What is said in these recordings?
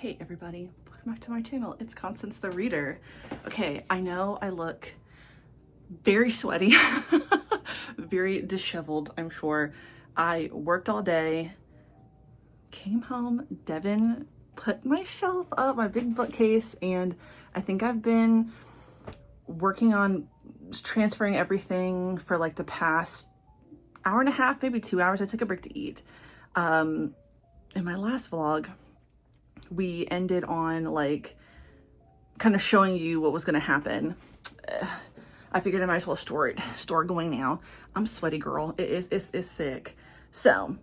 Hey everybody, welcome back to my channel. It's Constance the Reader. Okay, I know I look very sweaty, very disheveled, I'm sure. I worked all day, came home, Devin put my shelf up, my big bookcase, and I think I've been working on transferring everything for like the past hour and a half, maybe 2 hours. I took a break to eat. In my last vlog, we ended on like kind of showing you what was going to happen. I figured I might as well store going now. I'm sweaty, girl. It's sick. So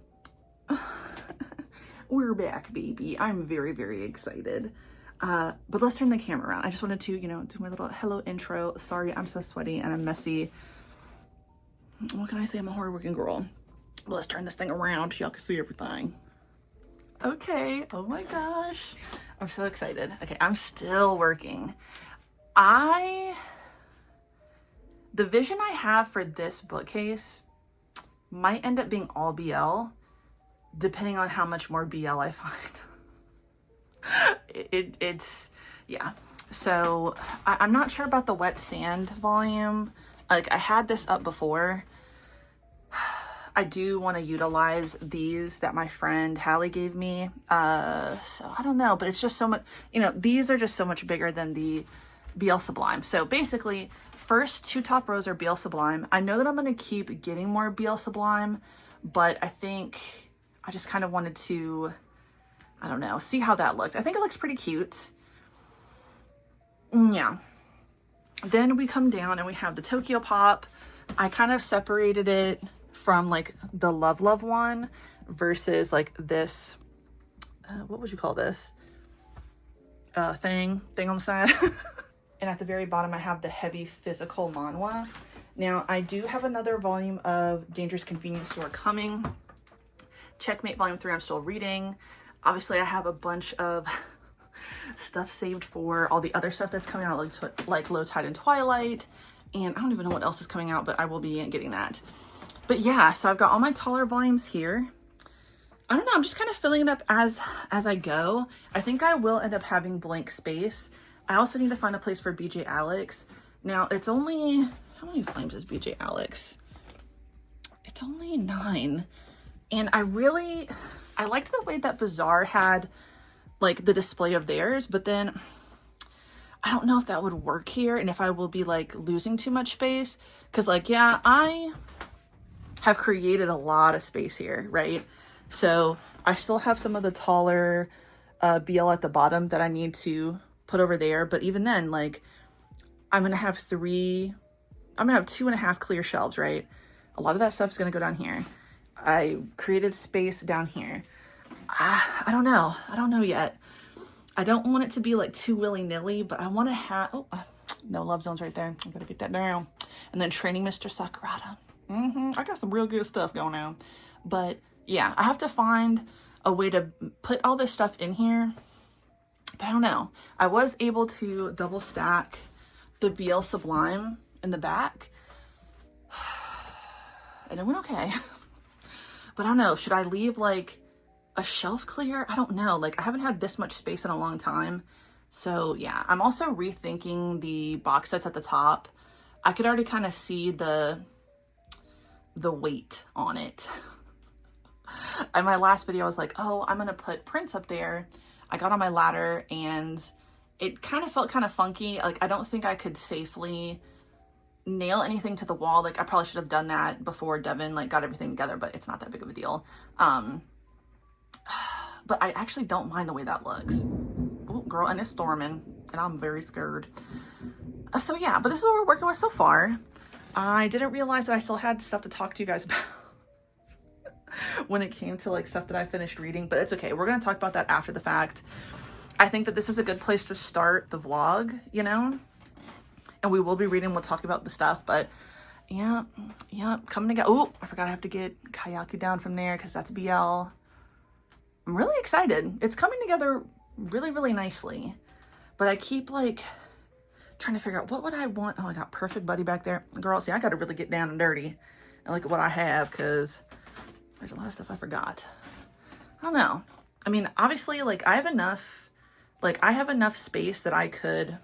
we're back, baby. I'm very, very excited. But let's turn the camera around. I just wanted to, do my little hello intro. Sorry, I'm so sweaty and I'm messy. What can I say? I'm a hardworking girl. But let's turn this thing around so y'all can see everything. Okay, oh my gosh, I'm so excited. Okay, I'm still working. The vision I have for this bookcase might end up being all BL, depending on how much more BL I find. Yeah. So I'm not sure about the wet sand volume. Like, I had this up before. I do want to utilize these that my friend Hallie gave me. So I don't know, but it's just so much, these are just so much bigger than the BL Sublime. So basically, first two top rows are BL Sublime. I know that I'm going to keep getting more BL Sublime, but I think I just kind of wanted to, I don't know, see how that looked. I think it looks pretty cute. Yeah. Then we come down and we have the Tokyo Pop. I kind of separated it from like the Love one versus like this, what would you call this? Thing on the side. And at the very bottom, I have the heavy physical manhwa. Now, I do have another volume of Dangerous Convenience Store coming. Checkmate Volume 3, I'm still reading. Obviously, I have a bunch of stuff saved for all the other stuff that's coming out, like Low Tide and Twilight. And I don't even know what else is coming out, but I will be getting that. But yeah, so I've got all my taller volumes here. I don't know, I'm just kind of filling it up as I go. I think I will end up having blank space. I also need to find a place for BJ Alex. Now, it's only, how many volumes is BJ Alex? It's only 9. And I liked the way that Bazaar had like the display of theirs, but then I don't know if that would work here and if I will be like losing too much space. Cause like, yeah, I have created a lot of space here, right? So I still have some of the taller BL at the bottom that I need to put over there. But even then, like, I'm gonna have 2.5 clear shelves, right? A lot of that stuff is gonna go down here. I created space down here. I don't know yet. I don't want it to be like too willy-nilly, but I want to have, no love zones right there. I'm gonna get that down. And then Training Mr. Sakurada. I got some real good stuff going on. But yeah, I have to find a way to put all this stuff in here. But I don't know. I was able to double stack the BL Sublime in the back. And it went okay. But I don't know. Should I leave like a shelf clear? I don't know. Like, I haven't had this much space in a long time. So yeah, I'm also rethinking the box sets at the top. I could already kind of see the weight on it. In my last video, I was like, oh, I'm gonna put prints up there. I got on my ladder and it kind of felt kind of funky. Like, I don't think I could safely nail anything to the wall. Like, I probably should have done that before Devin like got everything together, but it's not that big of a deal. But I actually don't mind the way that looks. Oh, girl, and it's storming and I'm very scared. So yeah, but this is what we're working with so far. I didn't realize that I still had stuff to talk to you guys about when it came to like stuff that I finished reading, but it's okay. We're going to talk about that after the fact. I think that this is a good place to start the vlog, and we will be reading. We'll talk about the stuff, but yeah, coming together. Oh, I forgot I have to get Kayaku down from there because that's BL. I'm really excited. It's coming together really, really nicely, but I keep like trying to figure out what would I want. Oh, I got Perfect Buddy back there. Girl, see, I got to really get down and dirty and look at what I have because there's a lot of stuff I forgot. I don't know. I mean, obviously, like, I have enough Like, I have enough space that I could,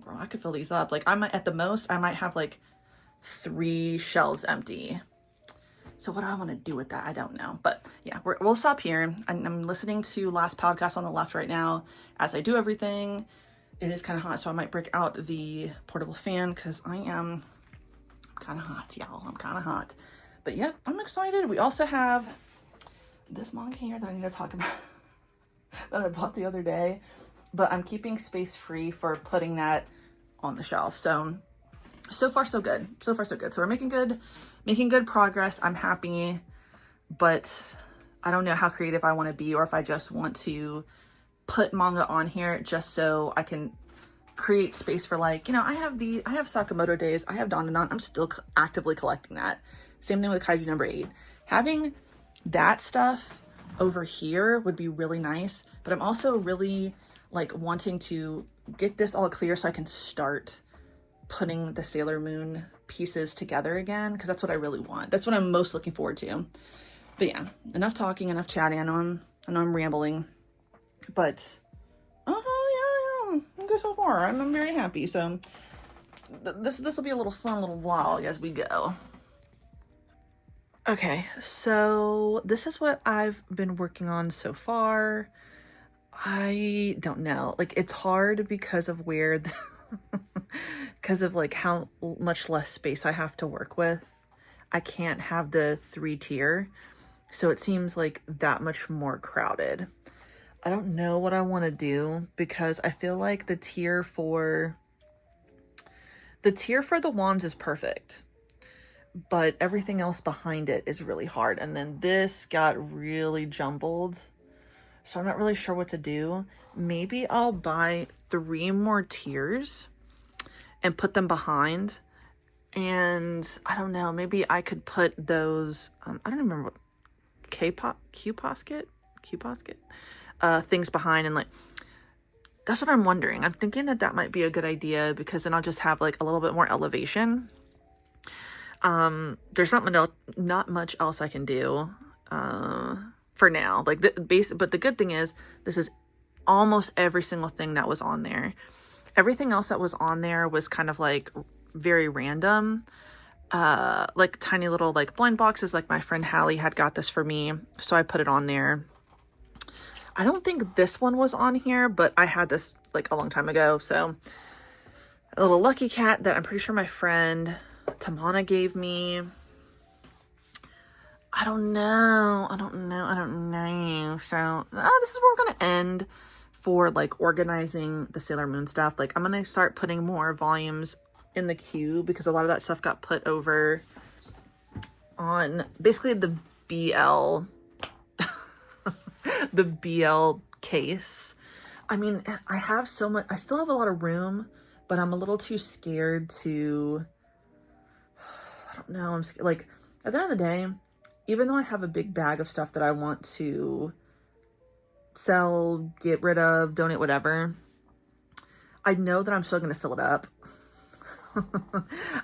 girl, I could fill these up. Like, I might, at the most, I might have like 3 shelves empty. So what do I want to do with that? I don't know. But yeah, we'll stop here. I'm listening to last podcast on the left right now as I do everything. It is kind of hot, so I might break out the portable fan because I am kind of hot, y'all. I'm kind of hot. But yeah, I'm excited. We also have this manga here that I need to talk about that I bought the other day. But I'm keeping space free for putting that on the shelf. So far so good. So far so good. So we're making good progress. I'm happy, but I don't know how creative I want to be, or if I just want to put manga on here just so I can create space for, like, you know, I have Sakamoto Days, I have Dandadan. I'm still actively collecting that. Same thing with Kaiju number 8. Having that stuff over here would be really nice, but I'm also really like wanting to get this all clear so I can start putting the Sailor Moon pieces together again, because that's what I really want. That's what I'm most looking forward to. But yeah, enough talking, enough chatting. I know I'm rambling, but yeah, good so far. I'm very happy. So this will be a little fun little vlog as we go. Okay, so this is what I've been working on so far. I don't know, like, it's hard because of where because of like how much less space I have to work with. I can't have the 3-tier, so it seems like that much more crowded. I don't know what I want to do, because I feel like the tier for the wands is perfect, but everything else behind it is really hard. And then this got really jumbled, so I'm not really sure what to do. Maybe I'll buy 3 more tiers and put them behind. And I don't know, maybe I could put those, I don't remember what, Q-posket things behind, and like, that's what I'm wondering. I'm thinking that might be a good idea, because then I'll just have like a little bit more elevation. There's not much else I can do for now. Like, but the good thing is, this is almost every single thing that was on there. Everything else that was on there was kind of like very random, like tiny little like blind boxes. Like, my friend Hallie had got this for me, so I put it on there. I don't think this one was on here, but I had this like a long time ago. So a little lucky cat that I'm pretty sure my friend Tamana gave me. I don't know. So this is where we're gonna end for like organizing the Sailor Moon stuff. Like, I'm gonna start putting more volumes in the queue, because a lot of that stuff got put over on basically the BL the BL case. I mean, I have so much, I still have a lot of room, but I'm a little too scared to, I don't know, I'm scared. Like, at the end of the day, even though I have a big bag of stuff that I want to sell, get rid of, donate, whatever, I know that I'm still going to fill it up.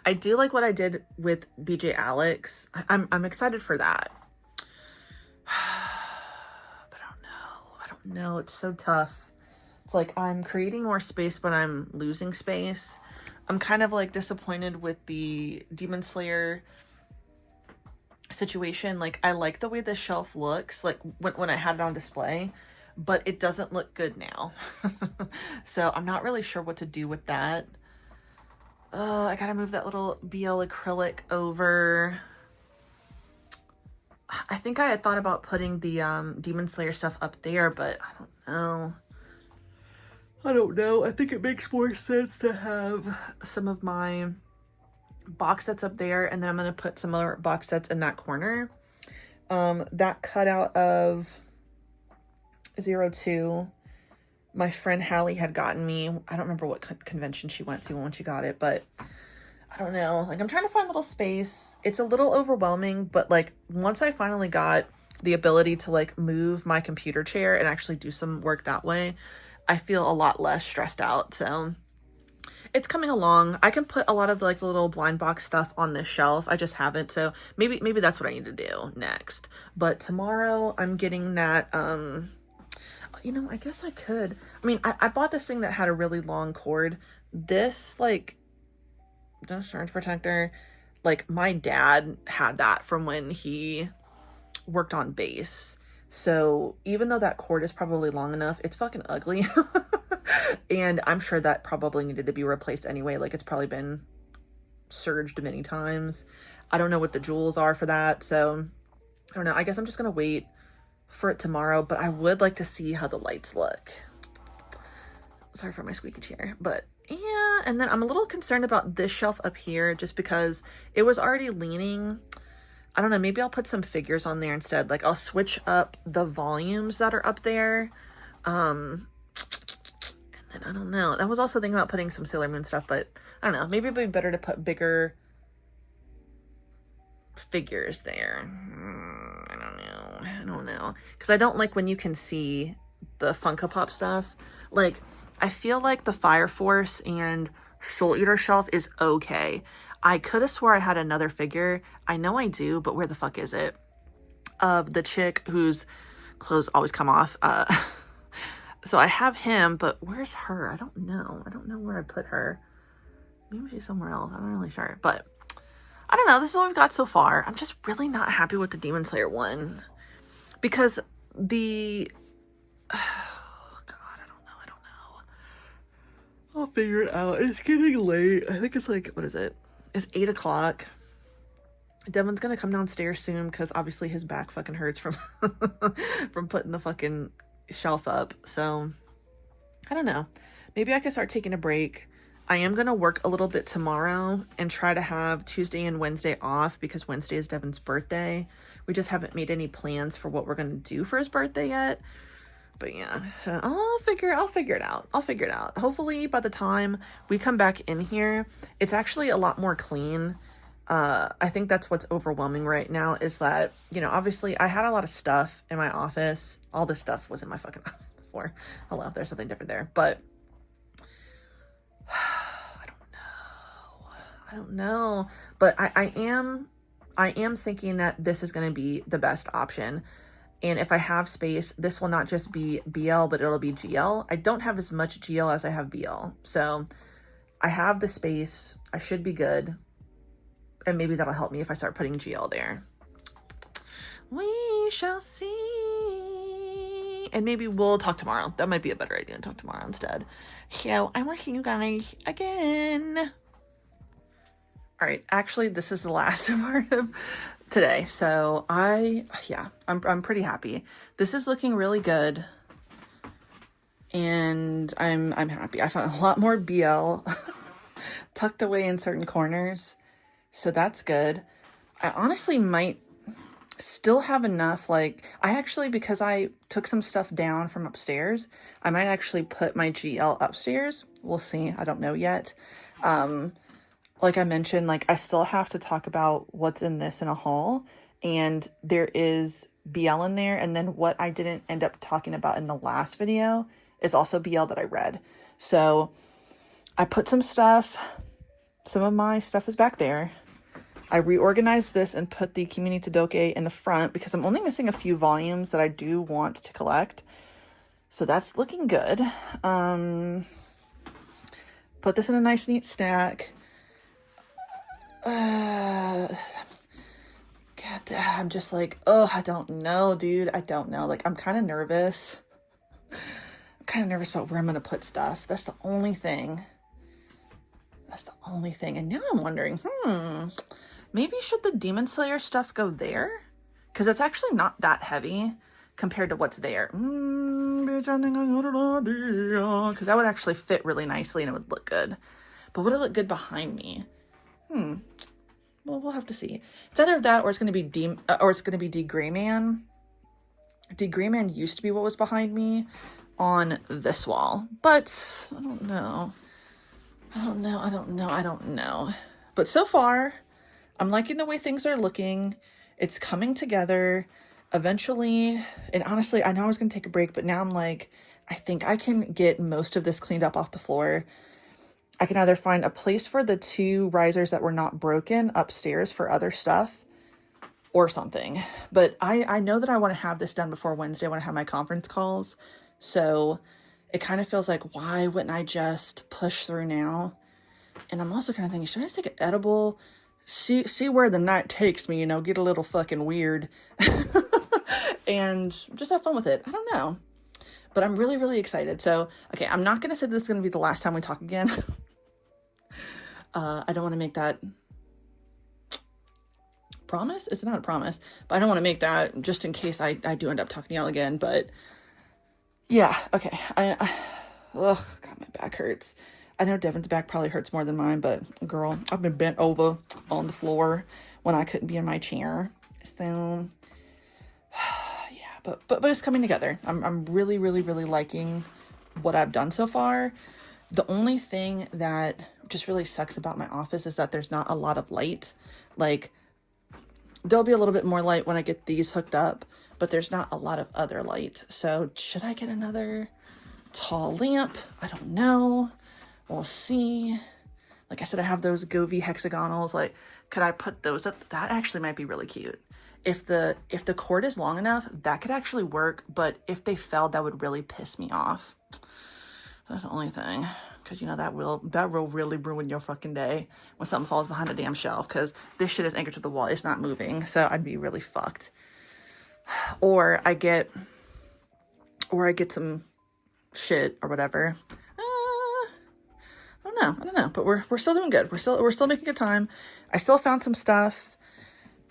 I do like what I did with BJ Alex. I'm excited for that. But I don't know. It's so tough. It's like, I'm creating more space, but I'm losing space. I'm kind of like disappointed with the Demon Slayer situation. Like, I like the way the shelf looks, like when I had it on display, but it doesn't look good now. So I'm not really sure what to do with that. I gotta move that little BL acrylic over. I think I had thought about putting the Demon Slayer stuff up there, but I don't know. I think it makes more sense to have some of my box sets up there, and then I'm gonna put some other box sets in that corner. That cutout of 02, my friend Hallie had gotten me. I don't remember what convention she went to when she got it, but I don't know. Like, I'm trying to find a little space. It's a little overwhelming, but like, once I finally got the ability to like move my computer chair and actually do some work that way, I feel a lot less stressed out. So it's coming along. I can put a lot of like the little blind box stuff on this shelf. I just haven't. So maybe that's what I need to do next. But tomorrow I'm getting that, you know, I guess I could. I mean, I bought this thing that had a really long cord. This, like, the surge protector, like, my dad had that from when he worked on base. So even though that cord is probably long enough, it's fucking ugly. And I'm sure that probably needed to be replaced anyway. Like, it's probably been surged many times. I don't know what the jewels are for that. So I don't know. I guess I'm just going to wait for it tomorrow, but I would like to see how the lights look. Sorry for my squeaky chair, but yeah. And then I'm a little concerned about this shelf up here just because it was already leaning. I don't know, maybe I'll put some figures on there instead. Like, I'll switch up the volumes that are up there. And then I don't know. I was also thinking about putting some Sailor Moon stuff, but I don't know. Maybe it'd be better to put bigger figures there. I don't know. Because I don't like when you can see the Funko Pop stuff. Like, I feel like the Fire Force and Soul Eater shelf is okay. I could have swore I had another figure. I know I do, but where the fuck is it? Of the chick whose clothes always come off. So I have him, but where's her? I don't know. I don't know where I put her. Maybe she's somewhere else. I'm not really sure. But I don't know. This is what we've got so far. I'm just really not happy with the Demon Slayer one. Because the... Oh, God, I don't know. I'll figure it out. It's getting late. I think it's like, what is it? It's 8 o'clock. Devon's gonna come downstairs soon because obviously his back fucking hurts from from putting the fucking shelf up. So I don't know. Maybe I could start taking a break. I am gonna work a little bit tomorrow and try to have Tuesday and Wednesday off because Wednesday is Devon's birthday. We just haven't made any plans for what we're gonna do for his birthday yet. But yeah, I'll figure it out. Hopefully by the time we come back in here, it's actually a lot more clean. I think that's what's overwhelming right now is that, you know, obviously I had a lot of stuff in my office. All this stuff was in my fucking office before. Hello, there's something different there. But I don't know. But I am thinking that this is going to be the best option. And if I have space, this will not just be BL, but it'll be GL. I don't have as much GL as I have BL. So I have the space. I should be good. And maybe that'll help me if I start putting GL there. We shall see. And maybe we'll talk tomorrow. That might be a better idea to talk tomorrow instead. So I will see you guys again. All right. Actually, this is the last part of today. So I'm pretty happy. This is looking really good. And I'm happy. I found a lot more BL tucked away in certain corners. So that's good. I honestly might still have enough. Like, I actually, because I took some stuff down from upstairs, I might actually put my GL upstairs. We'll see. I don't know yet. Like I mentioned, like, I still have to talk about what's in this in a haul. And there is BL in there. And then what I didn't end up talking about in the last video is also BL that I read. So I put some stuff. Some of my stuff is back there. I reorganized this and put the Kimi to Doke in the front because I'm only missing a few volumes that I do want to collect. So that's looking good. Put this in a nice neat stack. God, I'm just like, oh, I don't know, dude. I don't know. Like, I'm kind of nervous. I'm kind of nervous about where I'm going to put stuff. That's the only thing. And now I'm wondering, maybe should the Demon Slayer stuff go there? Because it's actually not that heavy compared to what's there. Because that would actually fit really nicely and it would look good. But would it look good behind me? Well, we'll have to see. It's either that or it's going to be D Grayman. D Grayman used to be what was behind me on this wall. But I don't know. I don't know. But so far, I'm liking the way things are looking. It's coming together. Eventually, and honestly, I know I was going to take a break, but now I'm like, I think I can get most of this cleaned up off the floor. I can either find a place for the 2 risers that were not broken upstairs for other stuff or something. But I know that I want to have this done before Wednesday when I have my conference calls. So it kind of feels like, why wouldn't I just push through now? And I'm also kind of thinking, should I just take an edible? See where the night takes me, you know, get a little fucking weird and just have fun with it. I don't know. But I'm really, really excited. So, okay, I'm not going to say this is going to be the last time we talk again. I don't want to make that promise. It's not a promise, but I don't want to make that just in case I do end up talking to y'all again. But yeah, okay. Ugh, God, my back hurts. I know Devin's back probably hurts more than mine, but girl, I've been bent over on the floor when I couldn't be in my chair. So yeah, but it's coming together. I'm really, really, really liking what I've done so far. The only thing that just really sucks about my office is that there's not a lot of light. Like, there'll be a little bit more light when I get these hooked up, but there's not a lot of other light. So should I get another tall lamp? I don't know. We'll see. Like I said, I have those Govee hexagonals. Like, could I put those up? That actually might be really cute. If the cord is long enough, that could actually work. But if they fell, that would really piss me off. That's the only thing. Because, you know, that will really ruin your fucking day when something falls behind a damn shelf. Because this shit is anchored to the wall. It's not moving. So I'd be really fucked. Or I get some shit or whatever. I don't know, but we're still doing good. We're still making good time. I still found some stuff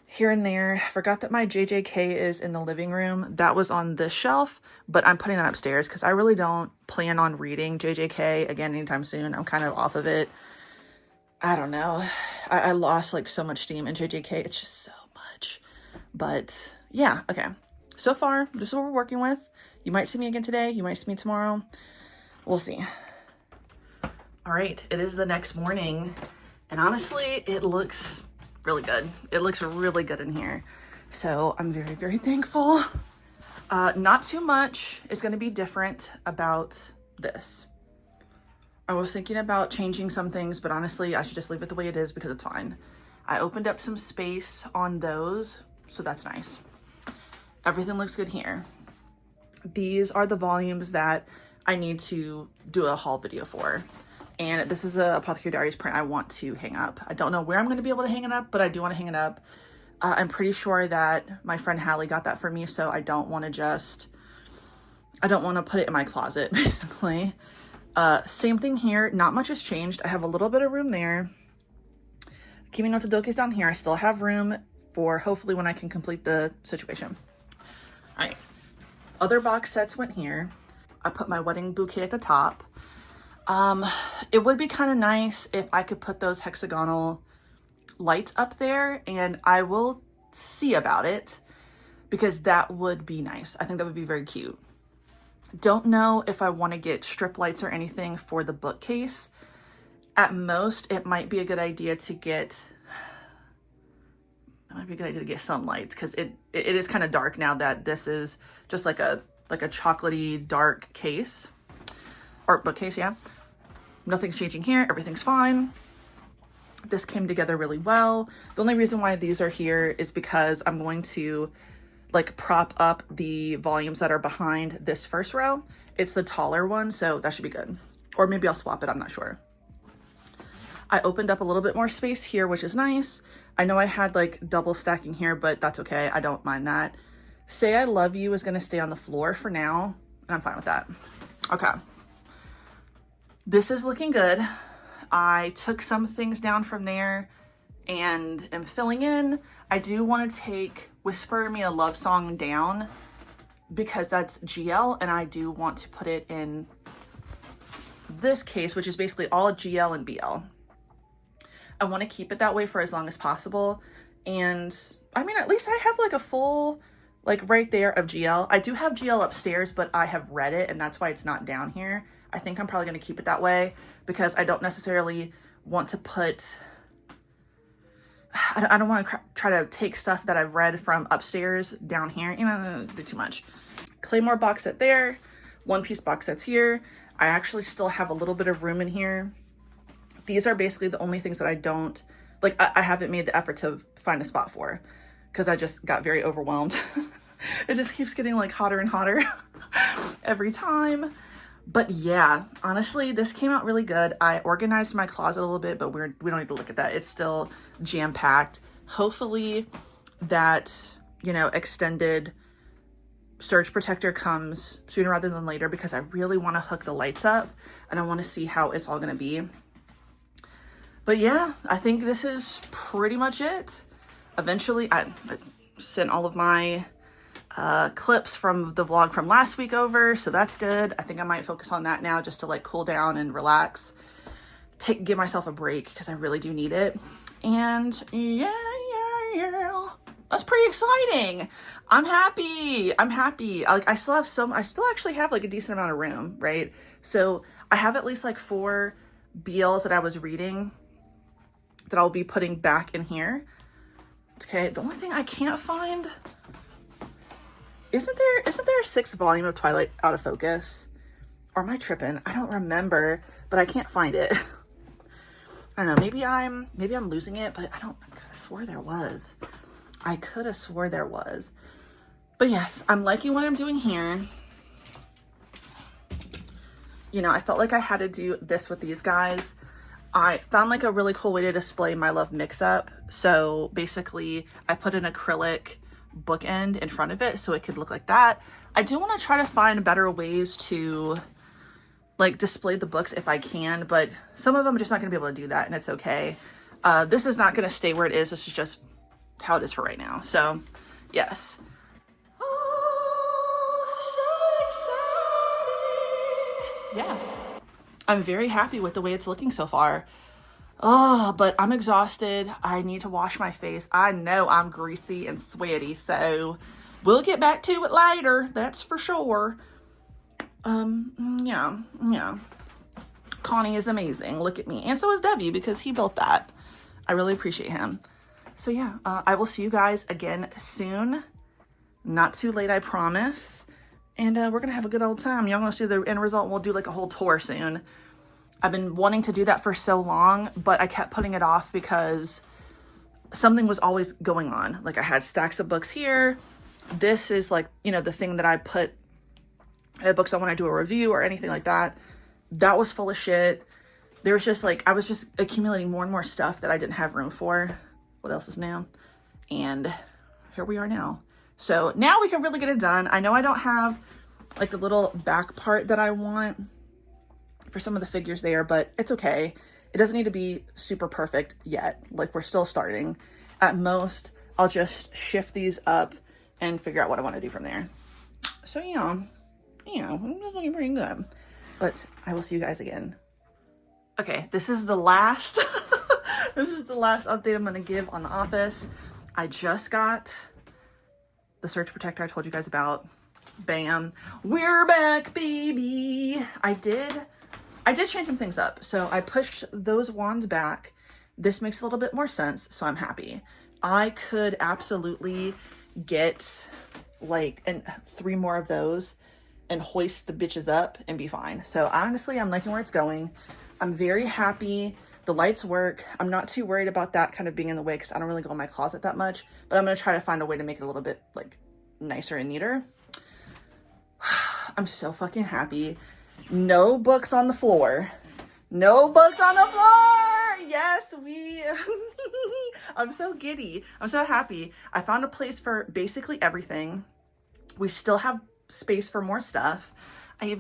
here and there. I forgot that my JJK is in the living room. That was on this shelf, but I'm putting that upstairs because I really don't plan on reading JJK again anytime soon. I'm kind of off of it. I don't know. I lost like so much steam in JJK. It's just so much. But yeah, okay. So far, this is what we're working with. You might see me again today. You might see me tomorrow. We'll see. All right, it is the next morning, and honestly, it looks really good. It looks really good in here. So I'm very, very thankful. Not too much is going to be different about this. I was thinking about changing some things, but honestly, I should just leave it the way it is because it's fine. I opened up some space on those, so that's nice. Everything looks good here. These are the volumes that I need to do a haul video for. And this is a Apothecary Diaries print I want to hang up. I don't know where I'm going to be able to hang it up, but I do want to hang it up. I'm pretty sure that my friend Hallie got that for me, so I don't want to put it in my closet, basically. Same thing here. Not much has changed. I have a little bit of room there. Kimi no Todoke's down here. I still have room for hopefully when I can complete the situation. All right. Other box sets went here. I put my wedding bouquet at the top. It would be kind of nice if I could put those hexagonal lights up there, and I will see about it because that would be nice. I think that would be very cute. Don't know if I want to get strip lights or anything for the bookcase. At most, it might be a good idea to get some lights because it is kind of dark now that this is just like a chocolatey dark case. Or bookcase, yeah. Nothing's changing here. Everything's fine. This came together really well. The only reason why these are here is because I'm going to like prop up the volumes that are behind this first row. It's the taller one, so that should be good. Or maybe I'll swap it, I'm not sure. I opened up a little bit more space here, which is nice. I know I had like double stacking here, but that's okay. I don't mind that. Say I Love You is going to stay on the floor for now, and I'm fine with that. Okay. This is looking good. I took some things down from there and am filling in. I do want to take Whisper Me a Love Song down because that's GL, and I do want to put it in this case, which is basically all GL and BL. I want to keep it that way for as long as possible. And I mean, at least I have like a full, like right there of GL. I do have GL upstairs, but I have read it, and that's why it's not down here. I think I'm probably going to keep it that way because I don't necessarily want to put, I don't want to try to take stuff that I've read from upstairs down here. You know, it'd be too much. Claymore box set there. One Piece box sets here. I actually still have a little bit of room in here. These are basically the only things that I don't, like I haven't made the effort to find a spot for because I just got very overwhelmed It just keeps getting like hotter and hotter every time. But yeah, honestly, this came out really good. I organized my closet a little bit, but we don't need to look at that. It's still jam-packed. Hopefully that, you know, extended surge protector comes sooner rather than later, because I really want to hook the lights up and I want to see how it's all going to be. But yeah, I think this is pretty much it. Eventually, I sent all of my clips from the vlog from last week over, so that's good. I think I might focus on that now just to like cool down and relax, give myself a break, because I really do need it. And yeah, that's pretty exciting. I'm happy. Like I still actually have like a decent amount of room, right? So I have at least like 4 BLs that I was reading that I'll be putting back in here. Okay, the only thing I can't find, isn't there a 6th volume of Twilight out of focus? Or am I tripping? I don't remember, but I can't find it. I don't know, maybe I'm losing it, but I could have swore there was. I could have swore there was. But yes, I'm liking what I'm doing here. You know, I felt like I had to do this with these guys. I found like a really cool way to display My Love mix-up. So basically, I put an acrylic bookend in front of it so it could look like that. I do want to try to find better ways to like display the books if I can, but some of them I'm just not going to be able to do that, and it's okay. This is not going to stay where it is. This is just how it is for right now. So yes. Oh, so exciting. Yeah. I'm very happy with the way it's looking so far. Oh, but I'm exhausted. I need to wash my face. I know I'm greasy and sweaty, so we'll get back to it later. That's for sure. Yeah. Connie is amazing. Look at me. And so is Debbie, because he built that. I really appreciate him. So yeah, I will see you guys again soon. Not too late, I promise. And we're going to have a good old time. Y'all going to see the end result, and we'll do like a whole tour soon. I've been wanting to do that for so long, but I kept putting it off because something was always going on. Like I had stacks of books here. This is like, you know, the thing that I put books on when I do a review or anything like that. That was full of shit. There was just like, I was just accumulating more and more stuff that I didn't have room for. What else is new? And here we are now. So now we can really get it done. I know I don't have like the little back part that I want for some of the figures there, but it's okay. It doesn't need to be super perfect yet. Like we're still starting. At most, I'll just shift these up and figure out what I want to do from there. So yeah, it's looking pretty good. But I will see you guys again. Okay, this is the last this is the last update I'm going to give on The Office. I just got the surge protector I told you guys about. Bam. We're back, baby. I did change some things up. So I pushed those wands back. This makes a little bit more sense, so I'm happy. I could absolutely get like 3 more of those and hoist the bitches up and be fine. So honestly, I'm liking where it's going. I'm very happy. The lights work. I'm not too worried about that kind of being in the way because I don't really go in my closet that much, but I'm going to try to find a way to make it a little bit like nicer and neater. I'm so fucking happy. No books on the floor. No books on the floor. Yes, I'm so giddy. I'm so happy. I found a place for basically everything. We still have space for more stuff. I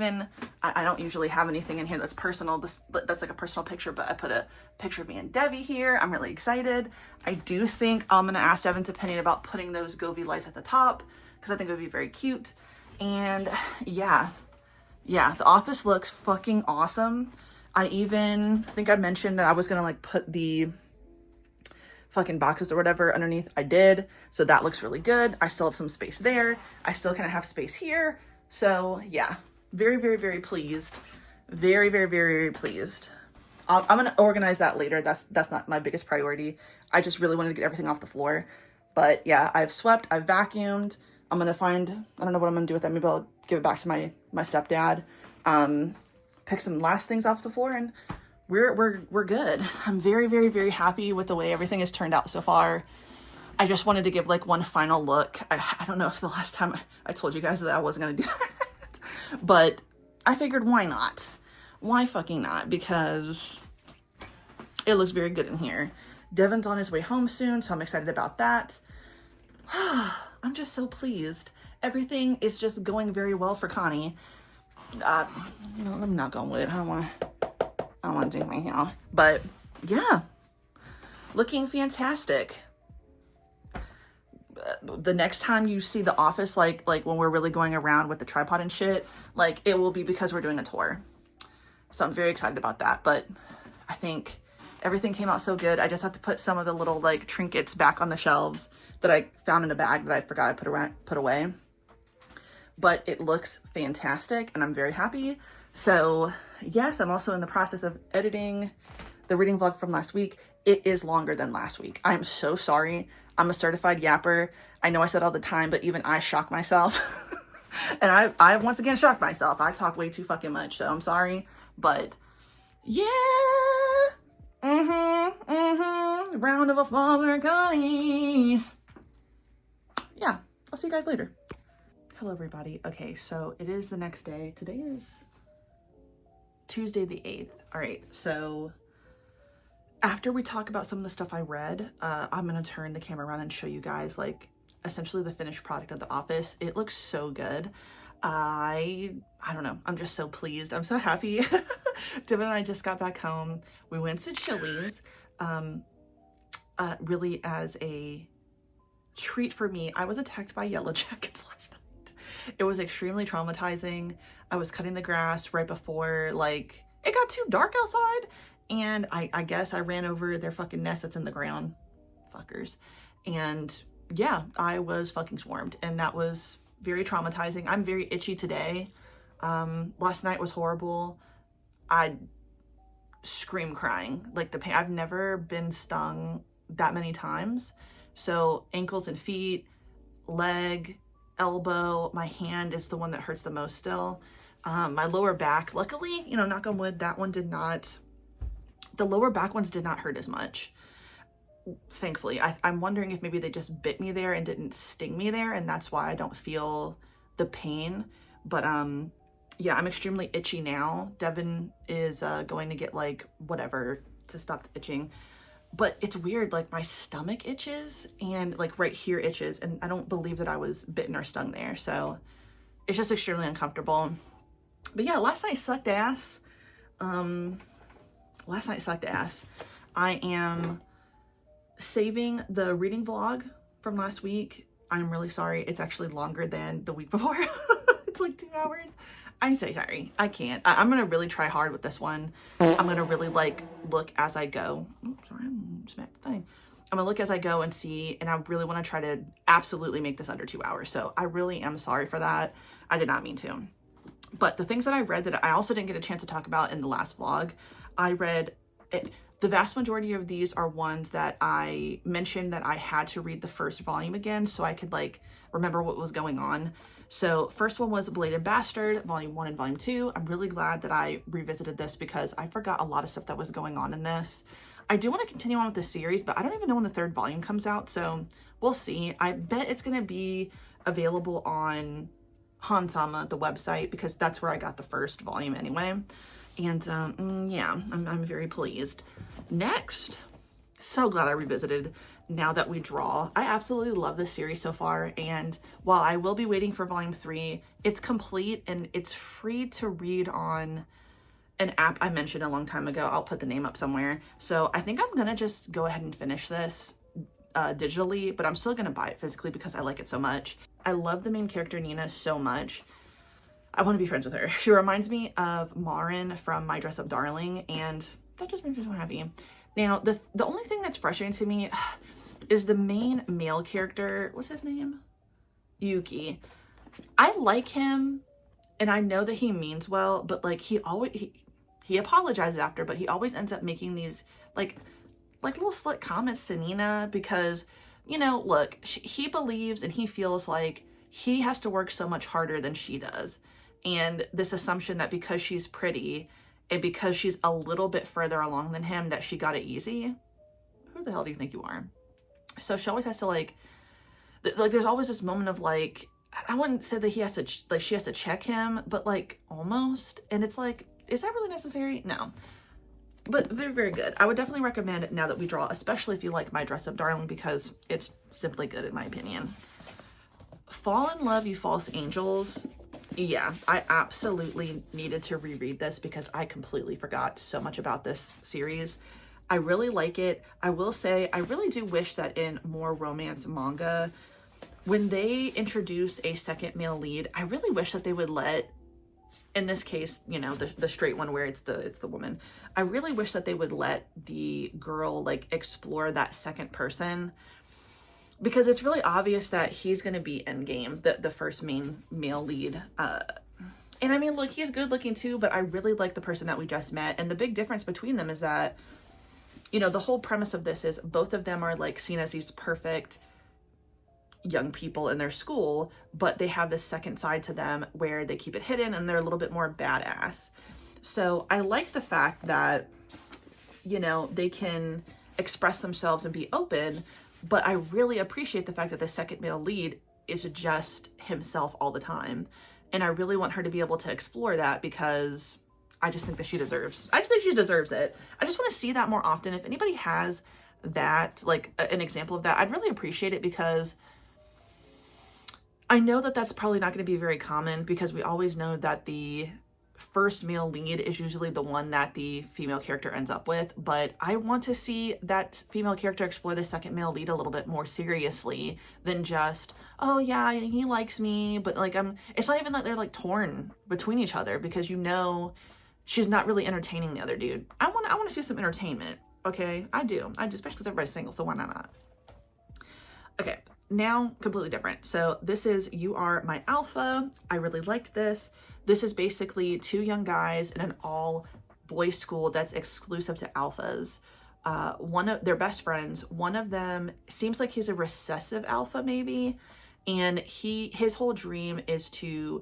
don't usually have anything in here that's personal. That's like a personal picture, but I put a picture of me and Debbie here. I'm really excited. I do think I'm going to ask Devin's opinion about putting those Govee lights at the top because I think it would be very cute. And yeah, The Office looks fucking awesome. I even think I mentioned that I was going to like put the fucking boxes or whatever underneath. I did. So that looks really good. I still have some space there. I still kind of have space here. So yeah. Very, very, very pleased. Very, very, very, very pleased. I'm going to organize that later. That's not my biggest priority. I just really wanted to get everything off the floor. But yeah, I've swept, I've vacuumed. I'm going to find, I don't know what I'm going to do with that. Maybe I'll give it back to my stepdad. Pick some last things off the floor and we're good. I'm very, very, very happy with the way everything has turned out so far. I just wanted to give like one final look. I don't know if the last time I told you guys that I wasn't going to do that, but I figured why not? Why fucking not? Because it looks very good in here. Devin's on his way home soon, so I'm excited about that. I'm just so pleased. Everything is just going very well for Connie. You know, let me not go with it. I don't want to do my hair. But yeah, looking fantastic. The next time you see the office, like when we're really going around with the tripod and shit, like it will be because we're doing a tour. So I'm very excited about that. But I think everything came out so good. I just have to put some of the little like trinkets back on the shelves that I found in a bag that I forgot I put away. But it looks fantastic and I'm very happy. So yes, I'm also in the process of editing the reading vlog from last week. It is longer than last week. I'm so sorry. I'm a certified yapper. I know I said all the time, but even I shock myself. And I once again shocked myself. I talk way too fucking much, so I'm sorry. But yeah. Round of applause for Connie. Yeah, I'll see you guys later. Hello everybody. Okay, so it is the next day. Today is Tuesday the 8th. All right, so after we talk about some of the stuff I read, I'm gonna turn the camera around and show you guys like essentially the finished product of The Office. It looks so good. I don't know. I'm just so pleased. I'm so happy. Devin and I just got back home. We went to Chili's, really as a treat for me. I was attacked by yellow jackets last night. It was extremely traumatizing. I was cutting the grass right before like it got too dark outside, and I guess I ran over their fucking nest that's in the ground, fuckers. And yeah, I was fucking swarmed, and that was very traumatizing. I'm very itchy today. Last night was horrible. I scream crying, like the pain. I've never been stung that many times. So ankles and feet, leg, elbow, my hand is the one that hurts the most still. My lower back, luckily, you know, knock on wood, that one did not, the lower back ones did not hurt as much. Thankfully. I'm wondering if maybe they just bit me there and didn't sting me there, and that's why I don't feel the pain. But yeah, I'm extremely itchy now. Devin is going to get like whatever to stop the itching. But it's weird, like my stomach itches and like right here itches, and I don't believe that I was bitten or stung there. So it's just extremely uncomfortable. But yeah, last night sucked ass. Last night sucked ass. I am saving the reading vlog from last week. I'm really sorry. It's actually longer than the week before. It's like 2 hours. I'm so sorry. I can't. I'm going to really try hard with this one. I'm going to really like look as I go. Oh, sorry, I smacked the thing. I'm going to look as I go and see, and I really want to try to absolutely make this under 2 hours. So I really am sorry for that. I did not mean to. But the things that I read that I also didn't get a chance to talk about in the last vlog, I read it. The vast majority of these are ones that I mentioned that I had to read the first volume again so I could like remember what was going on. So first one was Bladed Bastard, volume 1 and volume 2. I'm really glad that I revisited this because I forgot a lot of stuff that was going on in this. I do want to continue on with the series, but I don't even know when the third volume comes out, so we'll see. I bet it's going to be available on Hansama, the website, because that's where I got the first volume anyway. And yeah, I'm very pleased. Next, so glad I revisited Now That We Draw. I absolutely love this series so far, and while I will be waiting for volume 3, it's complete and it's free to read on an app I mentioned a long time ago. I'll put the name up somewhere. So I think I'm gonna just go ahead and finish this digitally, but I'm still gonna buy it physically because I like it so much. I love the main character Nina so much. I want to be friends with her. She reminds me of Marin from My Dress Up Darling, and that just makes me so happy. Now, the only thing that's frustrating to me is the main male character. What's his name? Yuki. I like him, and I know that he means well, but like he apologizes after, but he always ends up making these like little slick comments to Nina because, you know, look, he believes and he feels like he has to work so much harder than she does. And this assumption that because she's pretty and because she's a little bit further along than him that she got it easy. Who the hell do you think you are? So she always has to like there's always this moment of like, I wouldn't say that he has to, like, she has to check him, but like almost. And it's like, is that really necessary? No. But very, very good. I would definitely recommend it Now That We Draw, especially if you like My Dress Up Darling, because it's simply good in my opinion. Fall in Love, You False Angels. Yeah, I absolutely needed to reread this because I completely forgot so much about this series. I really like it. I will say, I really do wish that in more romance manga, when they introduce a second male lead, I really wish that they would let, in this case, you know, the straight one where it's the woman, I really wish that they would let the girl like explore that second person, because it's really obvious that he's going to be endgame, the first main male lead. And I mean, look, he's good looking too, but I really like the person that we just met. And the big difference between them is that, you know, the whole premise of this is both of them are like seen as these perfect young people in their school, but they have this second side to them where they keep it hidden and they're a little bit more badass. So I like the fact that, you know, they can express themselves and be open, but I really appreciate the fact that the second male lead is just himself all the time. And I really want her to be able to explore that because I just think that she deserves it. I just want to see that more often. If anybody has that, like an example of that, I'd really appreciate it, because I know that that's probably not going to be very common, because we always know that the first male lead is usually the one that the female character ends up with, but I want to see that female character explore the second male lead a little bit more seriously than just, oh yeah, he likes me, but like it's not even that they're like torn between each other, because you know she's not really entertaining the other dude. I want to see some entertainment. Okay, I do. Especially because everybody's single, so why not? Okay, now completely different. So this is You Are My Alpha. I really liked this. This is basically two young guys in an all boys school that's exclusive to alphas. One of their best friends, one of them seems like he's a recessive alpha maybe, and his whole dream is to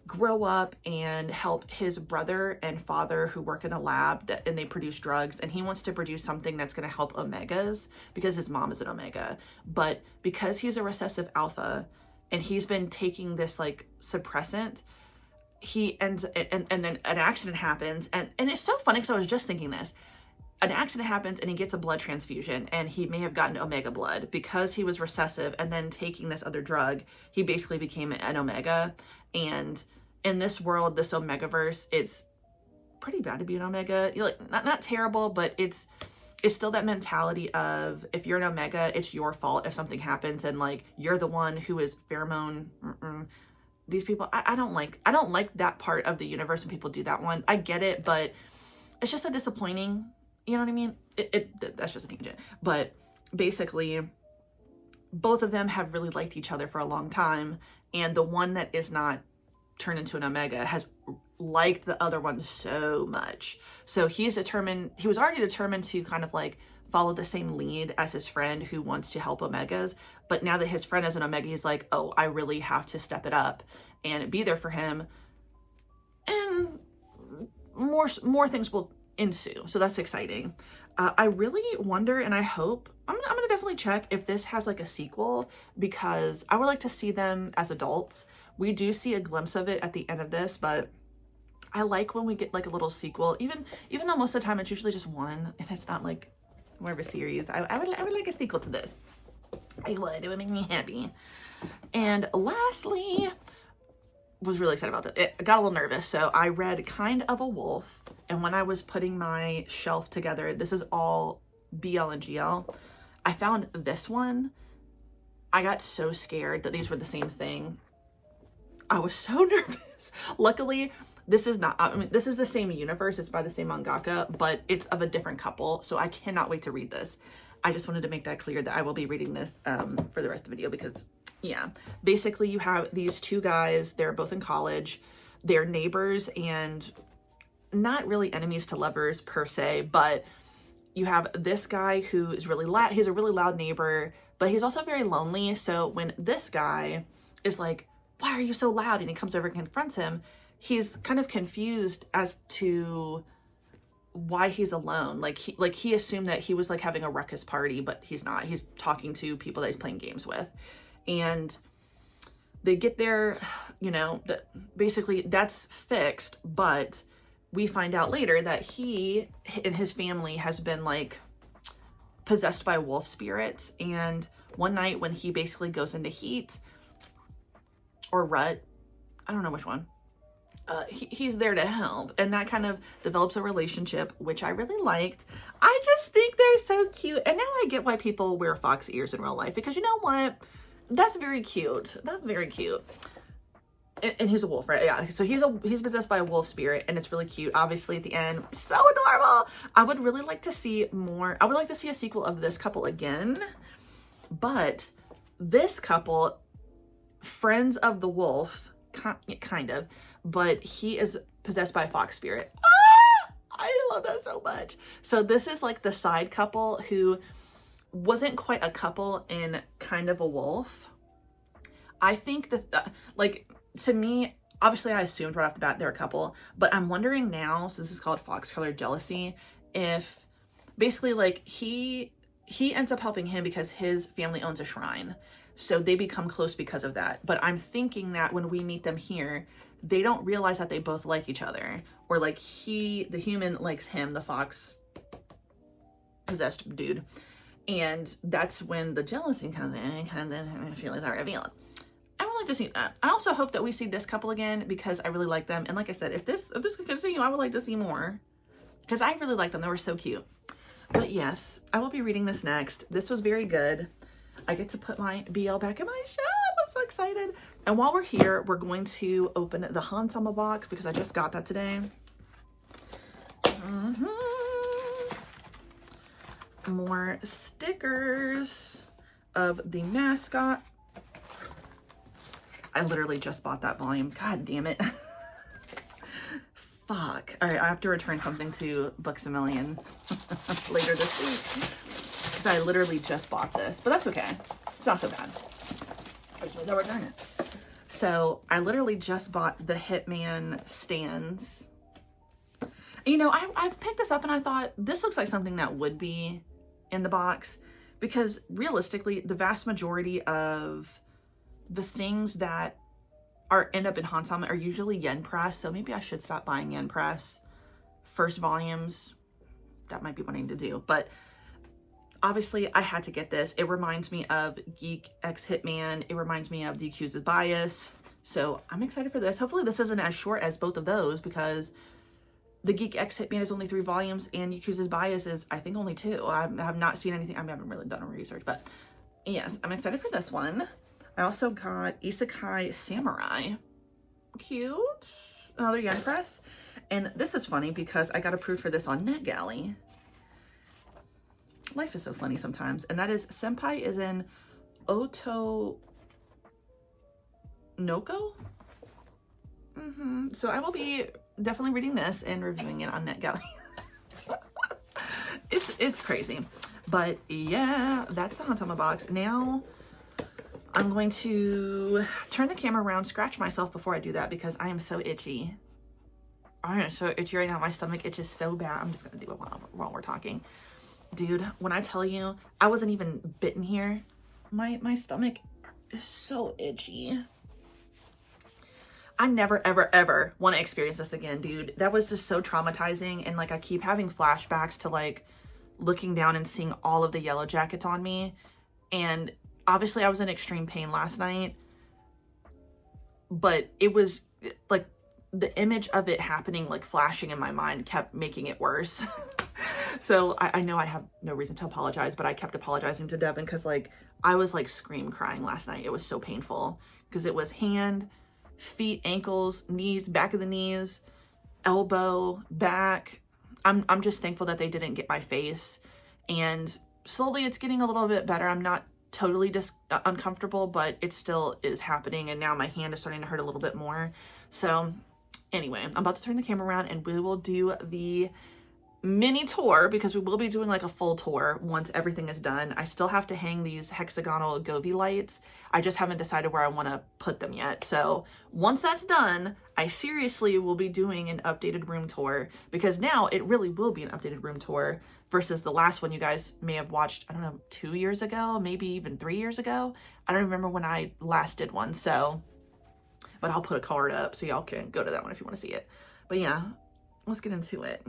grow up and help his brother and father who work in a lab and they produce drugs, and he wants to produce something that's going to help omegas because his mom is an omega. But because he's a recessive alpha and he's been taking this like suppressant, he ends and then an accident happens, and it's so funny because I was just thinking this. An accident happens and he gets a blood transfusion, and he may have gotten omega blood because he was recessive, and then taking this other drug, he basically became an omega. And in this world, this omegaverse, it's pretty bad to be an omega. You're like, not terrible, but it's still that mentality of, if you're an omega, it's your fault if something happens, and like you're the one who is pheromone. These people, I don't like that part of the universe when people do that one. I get it, but it's just so disappointing. You know what I mean? That's just a tangent. But basically, both of them have really liked each other for a long time, and the one that is not turned into an omega has liked the other one so much. So he was already determined to kind of like follow the same lead as his friend who wants to help omegas. But now that his friend is an omega, he's like, oh, I really have to step it up and be there for him. And more things will ensue. So that's exciting. I really wonder, and I hope, I'm gonna definitely check if this has like a sequel, because I would like to see them as adults. We do see a glimpse of it at the end of this, but I like when we get like a little sequel, even though most of the time it's usually just one and it's not like more of a series. I would like a sequel to this. It would make me happy. And lastly, was really excited about that. I got a little nervous. So I read Kind of a Wolf, and when I was putting my shelf together, this is all BL and GL, I found this one. I got so scared that these were the same thing. I was so nervous. Luckily, this is not, I mean, this is the same universe. It's by the same mangaka, but it's of a different couple. So I cannot wait to read this. I just wanted to make that clear that I will be reading this for the rest of the video, because yeah, basically you have these two guys. They're both in college. They're neighbors and not really enemies to lovers per se, but you have this guy who is really loud. He's a really loud neighbor, but he's also very lonely. So when this guy is like, why are you so loud? And he comes over and confronts him. He's kind of confused as to why he's alone. Like he assumed that he was like having a ruckus party, but he's not. He's talking to people that he's playing games with. And they get there, you know, basically that's fixed, but we find out later that he and his family has been like possessed by wolf spirits. And one night when he basically goes into heat or rut, I don't know which one, he's there to help, and that kind of develops a relationship, which I really liked. I just think they're so cute, and now I get why people wear fox ears in real life, because you know what? That's very cute. That's very cute. And he's a wolf, right? Yeah. So he's possessed by a wolf spirit, and it's really cute. Obviously, at the end, so adorable. I would really like to see more. I would like to see a sequel of this couple again, but this couple, friends of the wolf, kind of, but he is possessed by a fox spirit. Ah! I love that so much. So this is like the side couple who wasn't quite a couple and kind of a wolf. I think that, like, to me, obviously I assumed right off the bat they're a couple, but I'm wondering now, so this is called fox color jealousy, if basically like he ends up helping him because his family owns a shrine. So they become close because of that. But I'm thinking that when we meet them here, they don't realize that they both like each other. Or like the human likes him, the fox possessed dude. And that's when the jealousy comes in and feelings are revealed. I would like to see that. I also hope that we see this couple again because I really like them. And like I said, if this could continue, I would like to see more. Because I really like them. They were so cute. But yes, I will be reading this next. This was very good. I get to put my BL back in my shelf. I'm so excited. And while we're here, we're going to open the Hansama box because I just got that today. More stickers of the mascot. I literally just bought that volume. God damn it. Fuck. All right, I have to return something to Books A Million later this week. Because I literally just bought this, but that's okay. It's not so bad. I just want to return it. So I literally just bought the Hitman stands. You know, I picked this up and I thought this looks like something that would be in the box, because realistically, the vast majority of the things that end up in Hansama are usually yen press. So maybe I should stop buying yen press first volumes. That might be what I need to do, but obviously, I had to get this. It reminds me of Geek X Hitman. It reminds me of The Accused's Bias. So I'm excited for this. Hopefully this isn't as short as both of those, because the Geek X Hitman is only 3 volumes and The Accused's Bias is, I think, only 2. I have not seen anything. I haven't really done research, but yes, I'm excited for this one. I also got Isekai Samurai. Cute. Another yen press. And this is funny because I got approved for this on NetGalley. Life is so funny sometimes. And that is Senpai is in Oto Noko. So I will be definitely reading this and reviewing it on NetGalley. it's crazy. But yeah, that's the Hansama box. Now I'm going to turn the camera around, scratch myself before I do that because I am so itchy. I am so itchy right now. My stomach itches so bad. I'm just going to do it while we're talking. Dude, when I tell you, I wasn't even bitten here. My stomach is so itchy. I never, ever, ever want to experience this again, dude. That was just so traumatizing. And like, I keep having flashbacks to like looking down and seeing all of the yellow jackets on me. And obviously I was in extreme pain last night, but it was like the image of it happening, like flashing in my mind, kept making it worse. So I know I have no reason to apologize, but I kept apologizing to Devin because like I was like scream crying last night. It was so painful because it was hand, feet, ankles, knees, back of the knees, elbow, back. I'm just thankful that they didn't get my face, and slowly it's getting a little bit better. I'm not totally just uncomfortable, but it still is happening, and now my hand is starting to hurt a little bit more. So anyway, I'm about to turn the camera around and we will do the mini tour, because we will be doing like a full tour once everything is done. I still have to hang these hexagonal Govee lights. I just haven't decided where I want to put them yet. So once that's done, I seriously will be doing an updated room tour, because now it really will be an updated room tour versus the last one you guys may have watched, I don't know, 2 years ago, maybe even 3 years ago. I don't remember when I last did one. So, but I'll put a card up so y'all can go to that one if you want to see it. But yeah, let's get into it.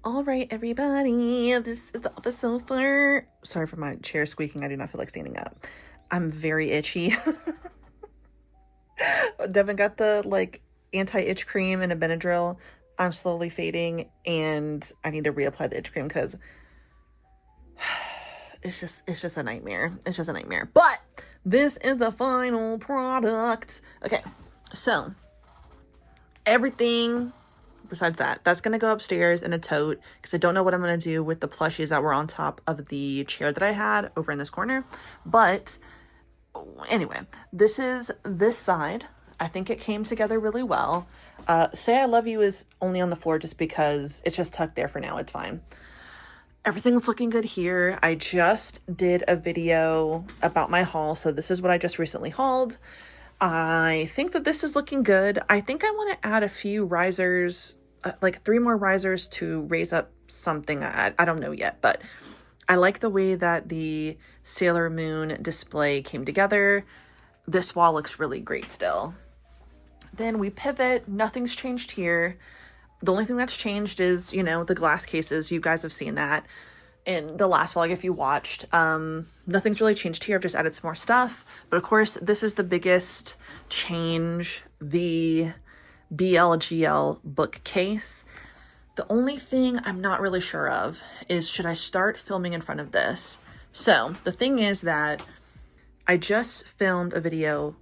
All right, everybody, this is the office so far. Sorry for my chair squeaking. I do not feel like standing up. I'm very itchy. Devin got the like anti-itch cream and a Benadryl. I'm slowly fading, and I need to reapply the itch cream because it's just a nightmare. It's just a nightmare. But this is the final product. Okay, so everything besides that's going to go upstairs in a tote, because I don't know what I'm going to do with the plushies that were on top of the chair that I had over in this corner. But anyway, this is this side. I think it came together really well. Say I Love You is only on the floor just because it's just tucked there for now. It's fine. Everything's looking good here. I just did a video about my haul. So this is what I just recently hauled. I think that this is looking good. I think I want to add a few risers, like 3 more risers to raise up something. I don't know yet, but I like the way that the Sailor Moon display came together. This wall looks really great still. Then we pivot. Nothing's changed here. The only thing that's changed is, you know, the glass cases. You guys have seen that in the last vlog if you watched. Nothing's really changed here. I've just added some more stuff. But of course, this is the biggest change, the BLGL bookcase. The only thing I'm not really sure of is, should I start filming in front of this? So the thing is that I just filmed a video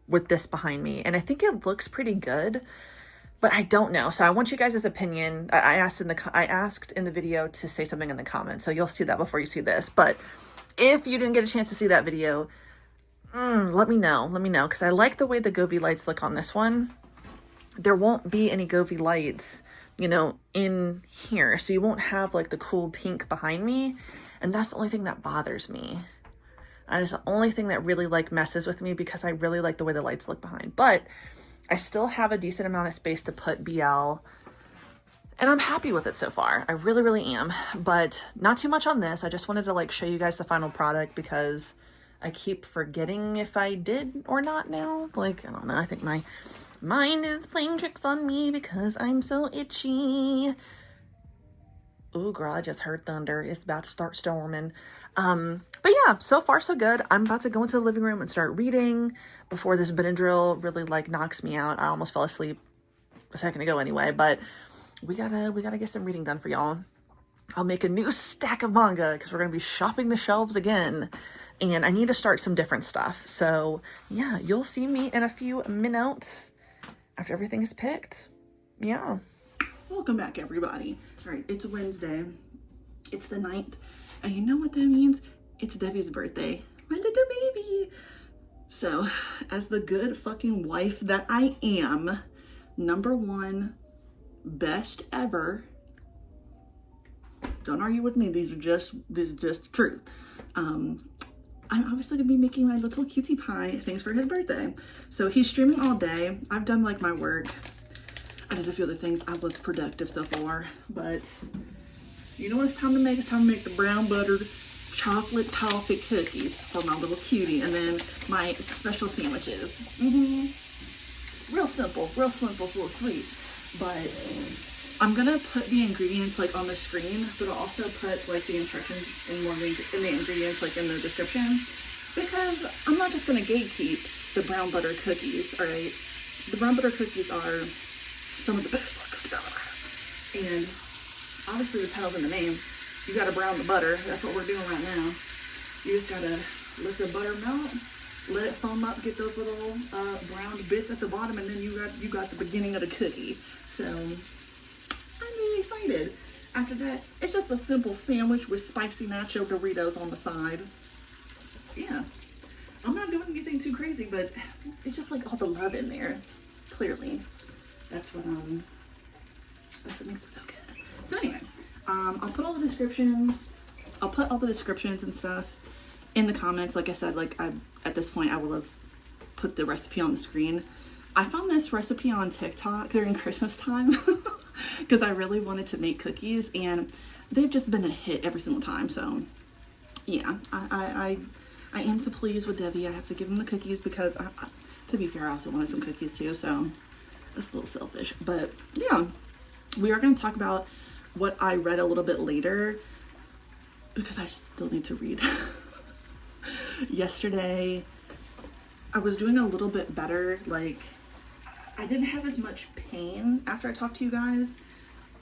with this behind me, and I think it looks pretty good, but I don't know. So I want you guys' opinion. I asked in the video to say something in the comments, so you'll see that before you see this. But if you didn't get a chance to see that video, let me know, because I like the way the Govee lights look on this one. There won't be any Govee lights, you know, in here, so you won't have like the cool pink behind me, and that's the only thing that bothers me. That is the only thing that really like messes with me, because I really like the way the lights look behind. But I still have a decent amount of space to put BL, and I'm happy with it so far. I really, really am. But not too much on this. I just wanted to like show you guys the final product, because I keep forgetting if I did or not now. Like, I don't know. I think my mind is playing tricks on me because I'm so itchy. Ooh, girl, I just heard thunder. It's about to start storming. But yeah, so far so good. I'm about to go into the living room and start reading before this Benadryl really like knocks me out. I almost fell asleep a second ago anyway, but we gotta get some reading done for y'all. I'll make a new stack of manga because we're gonna be shopping the shelves again, and I need to start some different stuff. So yeah, you'll see me in a few minutes after everything is picked. Yeah. Welcome back, everybody. All right, it's Wednesday. It's the 9th. And you know what that means? It's Debbie's birthday. My little baby. So, as the good fucking wife that I am, #1, best ever. Don't argue with me. This is just the truth. I'm obviously gonna be making my little cutie pie things for his birthday. So he's streaming all day. I've done like my work. I did a few other things I've looked productive so far, but you know what it's time to make? It's time to make the brown buttered chocolate toffee cookies for my little cutie, and then my special sandwiches. Real simple, real sweet. But I'm gonna put the ingredients like on the screen, but I'll also put like the instructions in the ingredients like in the description, because I'm not just gonna gatekeep the brown butter cookies. All right, the brown butter cookies are some of the best cookies I've ever had. And obviously the title's in the name. You gotta brown the butter. That's what we're doing right now. You just gotta let the butter melt, let it foam up, get those little browned bits at the bottom, and then you got the beginning of the cookie. So I'm really excited. After that, it's just a simple sandwich with spicy nacho Doritos on the side. Yeah, I'm not doing anything too crazy, but it's just like all the love in there. Clearly, that's what makes it so good. So anyway, I'll put all the descriptions and stuff in the comments. Like I said, like at this point I will have put the recipe on the screen. I found this recipe on TikTok during Christmas time because I really wanted to make cookies, and they've just been a hit every single time. So yeah, I am to please with Debbie. I have to give him the cookies because to be fair, I also wanted some cookies too, so it's a little selfish. But yeah, we are going to talk about what I read a little bit later because I still need to read. Yesterday, I was doing a little bit better. Like, I didn't have as much pain after I talked to you guys.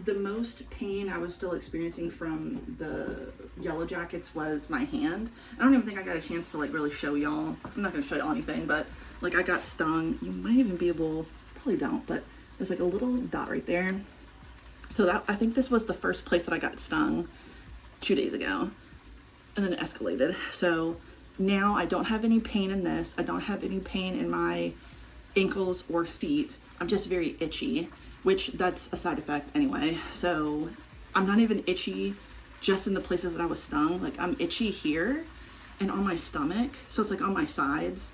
The most pain I was still experiencing from the Yellow Jackets was my hand. I don't even think I got a chance to like really show y'all. I'm not going to show y'all anything, but like I got stung. You might even be able, probably don't, but there's like a little dot right there. So that, I think this was the first place that I got stung 2 days ago, and then it escalated. So now I don't have any pain in this. I don't have any pain in my ankles or feet. I'm just very itchy, which that's a side effect anyway. So I'm not even itchy just in the places that I was stung. Like I'm itchy here and on my stomach. So it's like on my sides.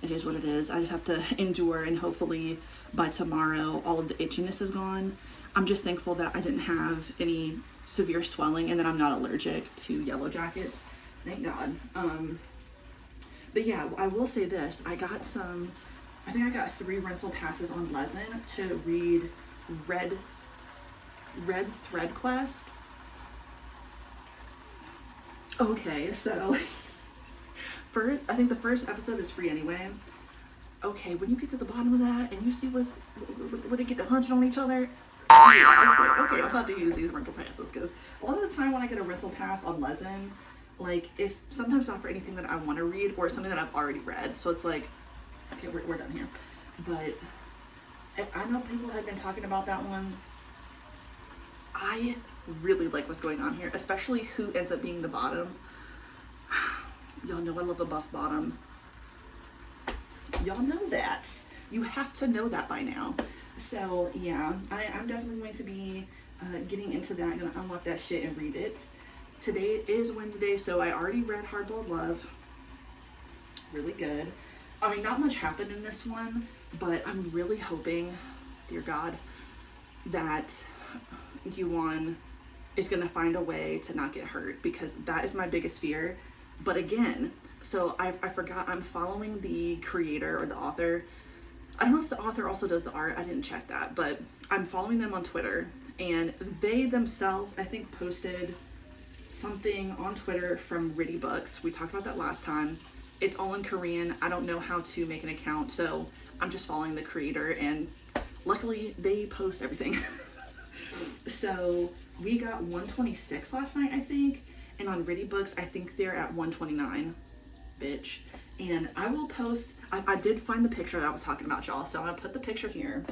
It is what it is. I just have to endure, and hopefully by tomorrow all of the itchiness is gone. I'm just thankful that I didn't have any severe swelling and that I'm not allergic to Yellow Jackets. Thank God. But yeah, I will say this. I got some, I think I got 3 rental passes on Lezen to read Red Thread Quest. Okay, so first, I think the first episode is free anyway. Okay, when you get to the bottom of that and you see what they get to hunching on each other, yeah, okay, I'm about to use these rental passes because a lot of the time when I get a rental pass on Lezen, like it's sometimes not for anything that I want to read or something that I've already read. So it's like, okay, we're done here. But I know people have been talking about that one. I really like what's going on here, especially who ends up being the bottom. Y'all know I love a buff bottom. Y'all know that. You have to know that by now. So yeah, I'm definitely going to be getting into that. I'm gonna unlock that shit and read it. Today is Wednesday, so I already read Hardboiled Love. Really good. I mean, not much happened in this one, but I'm really hoping, dear God, that Yuan is gonna find a way to not get hurt, because that is my biggest fear. But again, so I forgot, I'm following the creator or the author. I don't know if the author also does the art. I didn't check that, but I'm following them on Twitter, and they themselves, I think, posted something on Twitter from Redid Books. We talked about that last time. It's all in Korean. I don't know how to make an account, so I'm just following the creator, and luckily they post everything. So we got 126 last night, I think, and on Redid Books, I think they're at 129, bitch. And I will post, I did find the picture that I was talking about, y'all, so I'm gonna put the picture here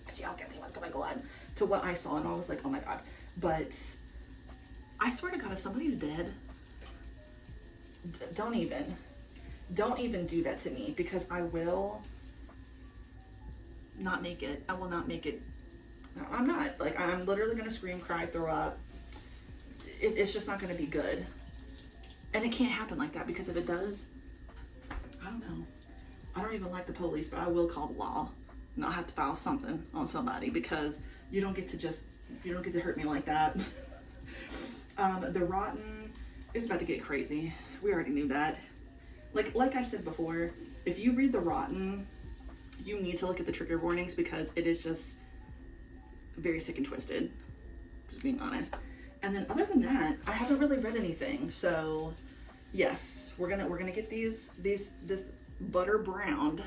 so y'all can see what's going on to what I saw, and I was like, oh my God. But I swear to God, if somebody's dead, don't even do that to me, because I will not make it. I will not make it. No, I'm not. Like, I'm literally gonna scream, cry, throw up. It's just not gonna be good. And it can't happen like that, because if it does, I don't know. I don't even like the police, but I will call the law, and I'll have to file something on somebody, because you don't get to hurt me like that. The Rotten is about to get crazy. We already knew that. Like I said before, if you read The Rotten, you need to look at the trigger warnings, because it is just very sick and twisted, just being honest. And then other than that, I haven't really read anything. So yes, we're gonna get this butter browned.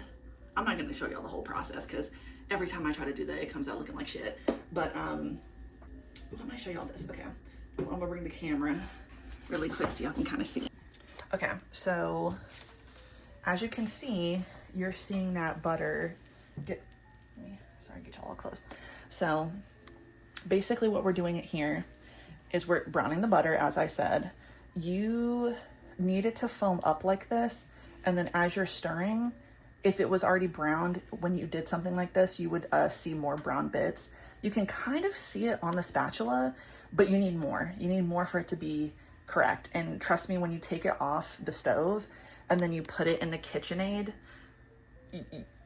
I'm not gonna show y'all the whole process, because every time I try to do that, it comes out looking like shit. But I might show y'all this. Okay, I'm gonna bring the camera really quick so y'all can kind of see. Okay, so as you can see, you're seeing that butter get y'all all close. So basically what we're doing it here is we're browning the butter, as I said. You need it to foam up like this, and then as you're stirring, if it was already browned when you did something like this, you would see more brown bits. You can kind of see it on the spatula, but you need more. You need more for it to be correct. And trust me, when you take it off the stove and then you put it in the KitchenAid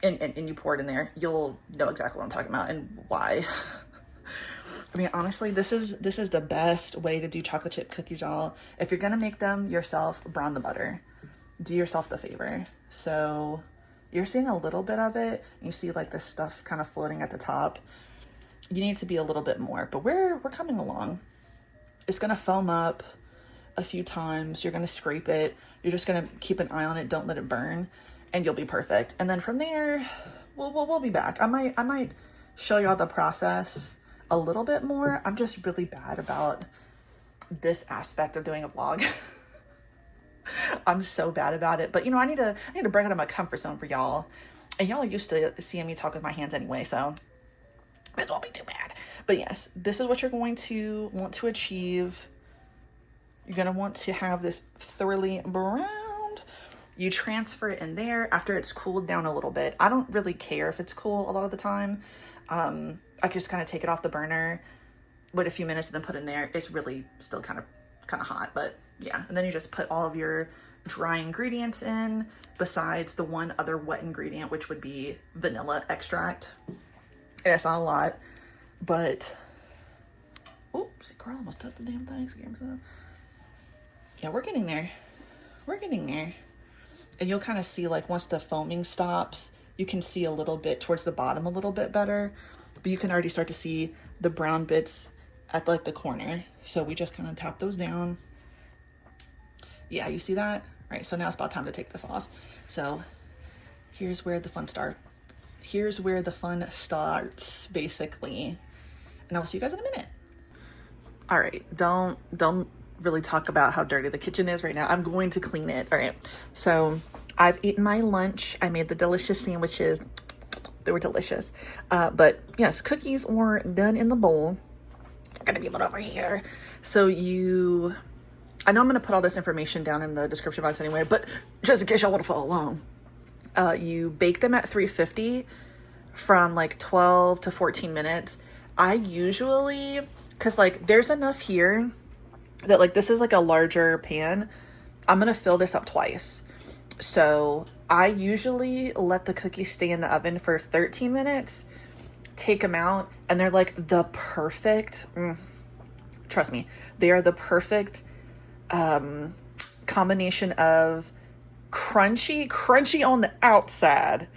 and you pour it in there, you'll know exactly what I'm talking about and why. I mean, honestly, this is the best way to do chocolate chip cookies, y'all. If you're gonna make them yourself, brown the butter. Do yourself the favor. So you're seeing a little bit of it. You see like this stuff kind of floating at the top. You need to be a little bit more, but we're coming along. It's gonna foam up a few times. You're gonna scrape it. You're just gonna keep an eye on it. Don't let it burn, and you'll be perfect. And then from there, we'll be back. I might show y'all the process a little bit more. I'm just really bad about this aspect of doing a vlog. I'm so bad about it, but you know, I need to bring it out of my comfort zone for y'all, and y'all are used to seeing me talk with my hands anyway, so it won't be too bad. But yes, this is what you're going to want to achieve. You're going to want to have this thoroughly browned. You transfer it in there after it's cooled down a little bit. I don't really care if it's cool a lot of the time. I just kind of take it off the burner, wait a few minutes, and then put it in there. It's really still kind of hot, but yeah. And then you just put all of your dry ingredients in, besides the one other wet ingredient, which would be vanilla extract. And it's not a lot, but oops, girl, almost touched the damn thing. Yeah, we're getting there. We're getting there. And you'll kind of see, like, once the foaming stops, you can see a little bit towards the bottom a little bit better, but you can already start to see the brown bits at like the corner. So we just kind of tap those down. Yeah, you see that? Right, so now it's about time to take this off. So here's where the fun starts. Here's where the fun starts, basically. And I'll see you guys in a minute. All right, don't really talk about how dirty the kitchen is right now. I'm going to clean it. All right, so I've eaten my lunch. I made the delicious sandwiches. They were delicious. But yes, cookies were done in the bowl. I'm gonna be put over here. So I know I'm gonna put all this information down in the description box anyway, but just in case y'all wanna follow along. You bake them at 350 from like 12 to 14 minutes. I usually, cause like there's enough here that like this is like a larger pan. I'm gonna fill this up twice. So I usually let the cookies stay in the oven for 13 minutes, take them out, and they're like the perfect, trust me, they are the perfect combination of crunchy on the outside,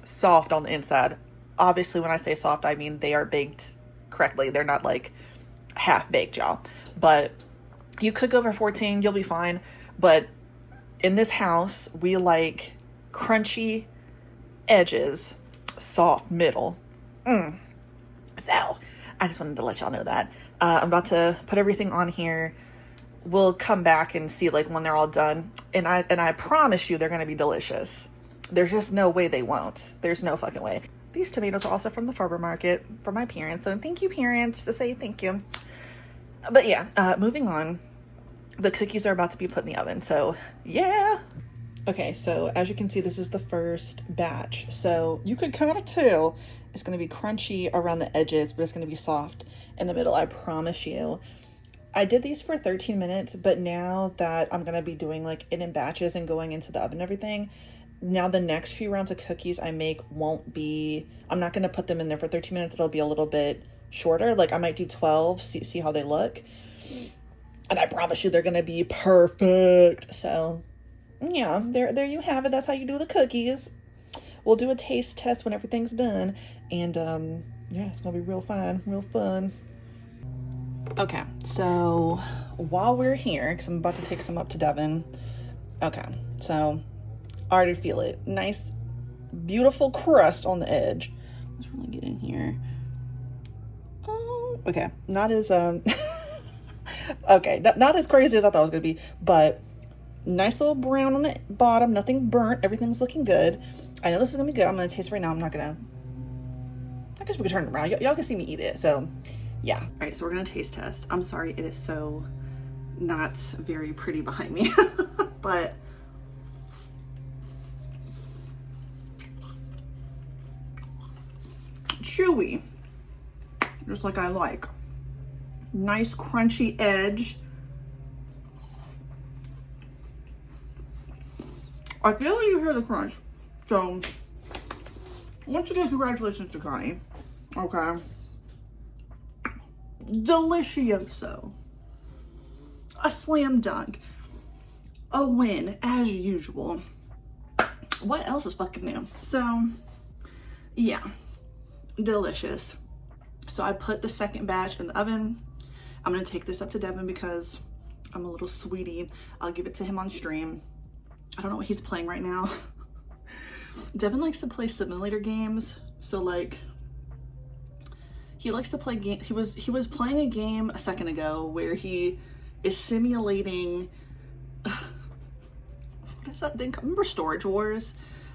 soft on the inside. Obviously, when I say soft, I mean they are baked correctly. They're not like half baked, y'all. But you could go for 14, you'll be fine. But in this house, we like crunchy edges, soft middle. So I just wanted to let y'all know that. I'm about to put everything on here. We'll come back and see like when they're all done. And I promise you they're going to be delicious. There's just no way they won't. There's no fucking way. These tomatoes are also from the farmer market for my parents. So thank you, parents, to say thank you. But yeah, moving on. The cookies are about to be put in the oven. So yeah. Okay, so as you can see, this is the first batch. So you could kind of tell it's going to be crunchy around the edges, but it's going to be soft in the middle. I promise you. I did these for 13 minutes, but now that I'm going to be doing like it in batches and going into the oven and everything, now the next few rounds of cookies I make won't be, I'm not going to put them in there for 13 minutes. It'll be a little bit shorter. Like I might do 12, see how they look. And I promise you they're going to be perfect. So yeah, there you have it. That's how you do the cookies. We'll do a taste test when everything's done. And yeah, it's going to be real fun, real fun. Okay, so while we're here, because I'm about to take some up to Devin. Okay, so I already feel it. Nice, beautiful crust on the edge. Let's really get in here. Oh, okay, not as okay, not as crazy as I thought it was gonna be, but nice little brown on the bottom. Nothing burnt. Everything's looking good. I know this is gonna be good. I'm gonna taste it right now. I'm not gonna. I guess we can turn it around. Y'all can see me eat it. So. Yeah. All right, so we're gonna taste test. I'm sorry, it is so not very pretty behind me, but chewy. just like I like. Nice crunchy edge. I feel like you hear the crunch. So, once again, congratulations to Connie. Okay. Delicioso. A slam dunk. A win, as usual. What else is fucking new? So, yeah. Delicious. So I put the second batch in the oven. I'm going to take this up to Devin because I'm a little sweetie. I'll give it to him on stream. I don't know what he's playing right now. Devin likes to play simulator games. So like, he likes to play game. He was playing a game a second ago where he is simulating, what is that thing called? Remember Storage Wars?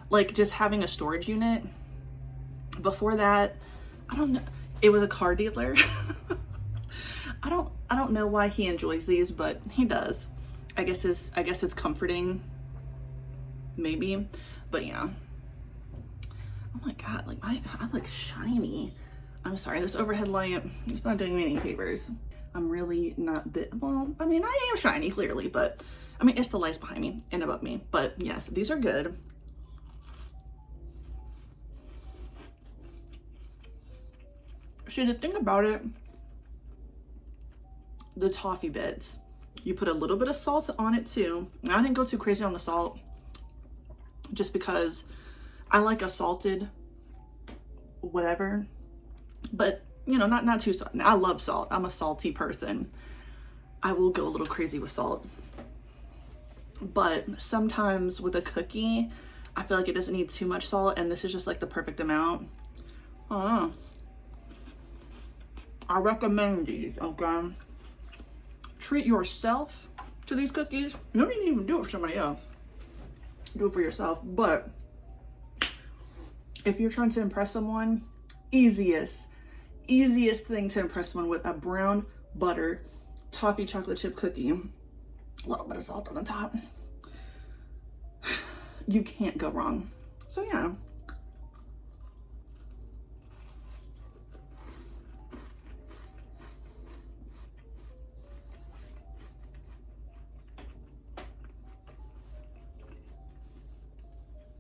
Like just having a storage unit. Before that, I don't know. It was a car dealer. I don't know why he enjoys these, but he does. I guess it's comforting. Maybe. But yeah. Oh my god, like I look shiny. I'm sorry, this overhead lamp, it's not doing me any favors. I'm really not well, I mean, I am shiny clearly, but I mean, it's the lights behind me and above me. But yes, these are good. See, the thing about it, the toffee bits, you put a little bit of salt on it too. I didn't go too crazy on the salt just because I like a salted whatever, but you know, not too salt. I love salt. I'm a salty person. I will go a little crazy with salt. But sometimes with a cookie, I feel like it doesn't need too much salt, and this is just like the perfect amount. I recommend these, okay? Treat yourself to these cookies. You don't even do it for somebody else. Do it for yourself. But if you're trying to impress someone, easiest thing to impress someone with, a brown butter toffee chocolate chip cookie. A little bit of salt on the top. You can't go wrong. So yeah.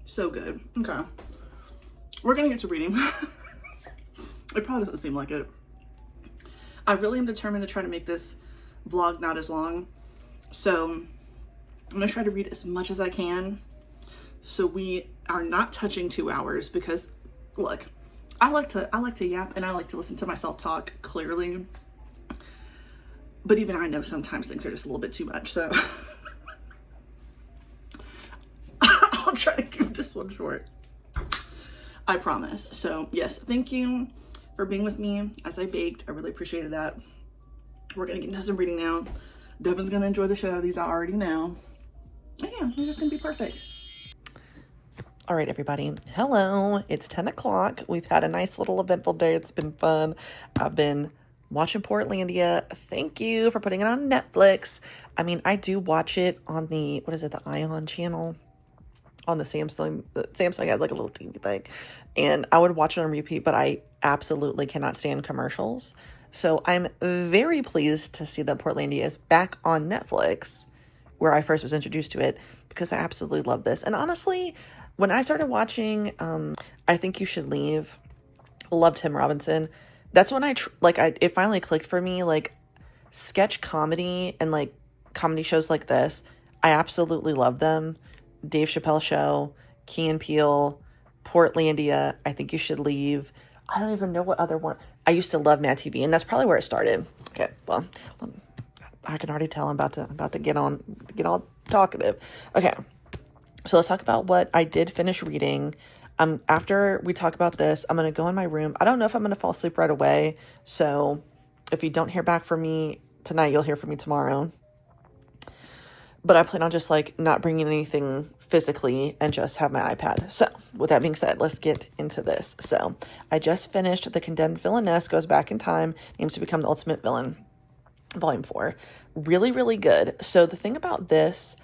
So good. Okay. We're gonna get to reading. It probably doesn't seem like it. I really am determined to try to make this vlog not as long. So I'm gonna try to read as much as I can. So we are not touching 2 hours because look, I like to yap and I like to listen to myself talk clearly. But even I know sometimes things are just a little bit too much. So I'll try to keep this one short. I promise. So yes, thank you for being with me as I baked. I really appreciated that. We're gonna get into some reading now. Devin's gonna enjoy the shit out of these, I already know. And yeah, it's just gonna be perfect. All right, everybody. Hello, it's 10 o'clock. We've had a nice little eventful day. It's been fun. I've been watching Portlandia. Thank you for putting it on Netflix. I mean, I do watch it on the, what is it, the Ion channel? On the Samsung had like a little TV thing, and I would watch it on repeat, but I absolutely cannot stand commercials. So I'm very pleased to see that Portlandia is back on Netflix, where I first was introduced to it, because I absolutely love this. And honestly, when I started watching I Think You Should Leave, love Tim Robinson. That's when it finally clicked for me, like sketch comedy and like comedy shows like this. I absolutely love them. Dave Chappelle Show, Key and Peele, Portlandia, I Think You Should Leave. I don't even know what other one. I used to love Mad TV, and that's probably where it started. Okay, well, I can already tell I'm about to get all talkative. Okay, so let's talk about what I did finish reading. After we talk about this, I'm gonna go in my room. I don't know if I'm gonna fall asleep right away, so if you don't hear back from me tonight, you'll hear from me tomorrow. But I plan on just like not bringing anything physically and just have my iPad. So with that being said, let's get into this. So I just finished The Condemned Villainess Goes Back in Time, Aims to Become the Ultimate Villain, Volume 4. Really, really good. So the thing about this,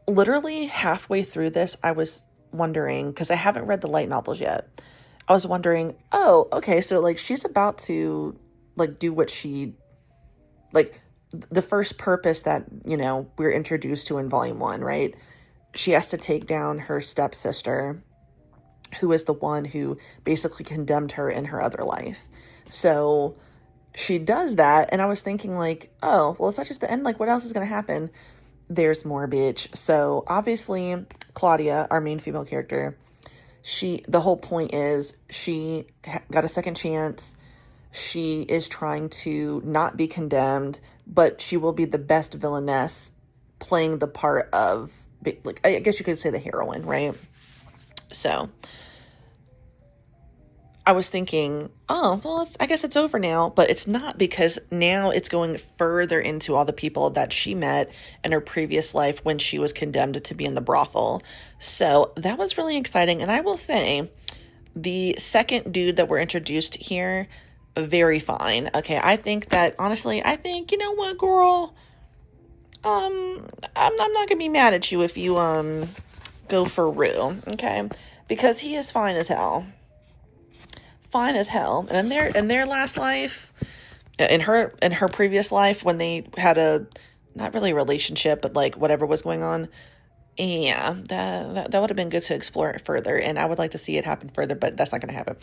literally halfway through this, I was wondering, because I haven't read the light novels yet. I was wondering, oh, okay, so like she's about to like do what she, like the first purpose that, you know, we're introduced to in volume 1, right? She has to take down her stepsister, who is the one who basically condemned her in her other life. So she does that, and I was thinking like, oh, well, is that just the end? Like, what else is going to happen? There's more, bitch. So obviously Claudia, our main female character, the whole point is she got a second chance. She is trying to not be condemned, but she will be the best villainess, playing the part of, like, I guess you could say the heroine, right? So I was thinking, oh, well, I guess it's over now, but it's not, because now it's going further into all the people that she met in her previous life when she was condemned to be in the brothel. So that was really exciting. And I will say, the second dude that we're introduced here, very fine. Okay, I think that, honestly, you know what, girl? I'm not gonna be mad at you if you, go for Rue, okay? Because he is fine as hell. Fine as hell. And in their last life, in her previous life, when they had a, not really a relationship, but like whatever was going on, yeah, that would have been good to explore it further, and I would like to see it happen further, but that's not going to happen.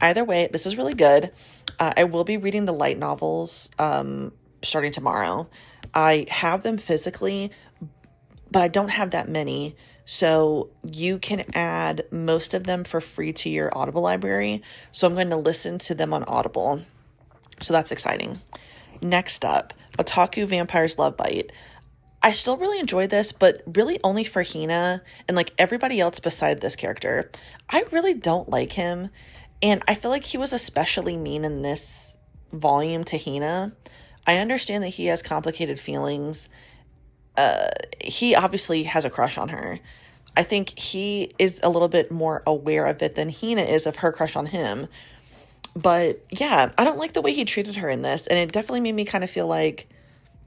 Either way, this is really good. I will be reading the light novels starting tomorrow. I have them physically, but I don't have that many, so you can add most of them for free to your Audible library, so I'm going to listen to them on Audible, so that's exciting. Next up, Otaku Vampire's Love Bite. I still really enjoyed this, but really only for Hina and like everybody else beside this character. I really don't like him, and I feel like he was especially mean in this volume to Hina. I understand that he has complicated feelings. He obviously has a crush on her. I think he is a little bit more aware of it than Hina is of her crush on him. But yeah, I don't like the way he treated her in this, and it definitely made me kind of feel like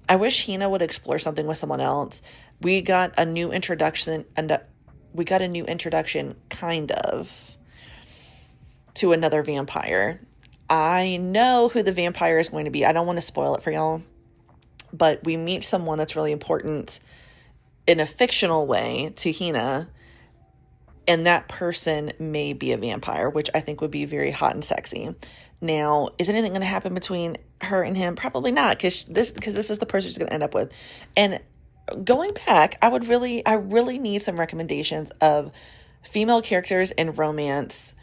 I wish Hina would explore something with someone else. We got a new introduction, kind of, to another vampire. I know who the vampire is going to be. I don't want to spoil it for y'all, but we meet someone that's really important in a fictional way to Hina, and that person may be a vampire, which I think would be very hot and sexy. Now, is anything going to happen between her and him? Probably not, because this is the person she's going to end up with. And going back, I really need some recommendations of female characters in romance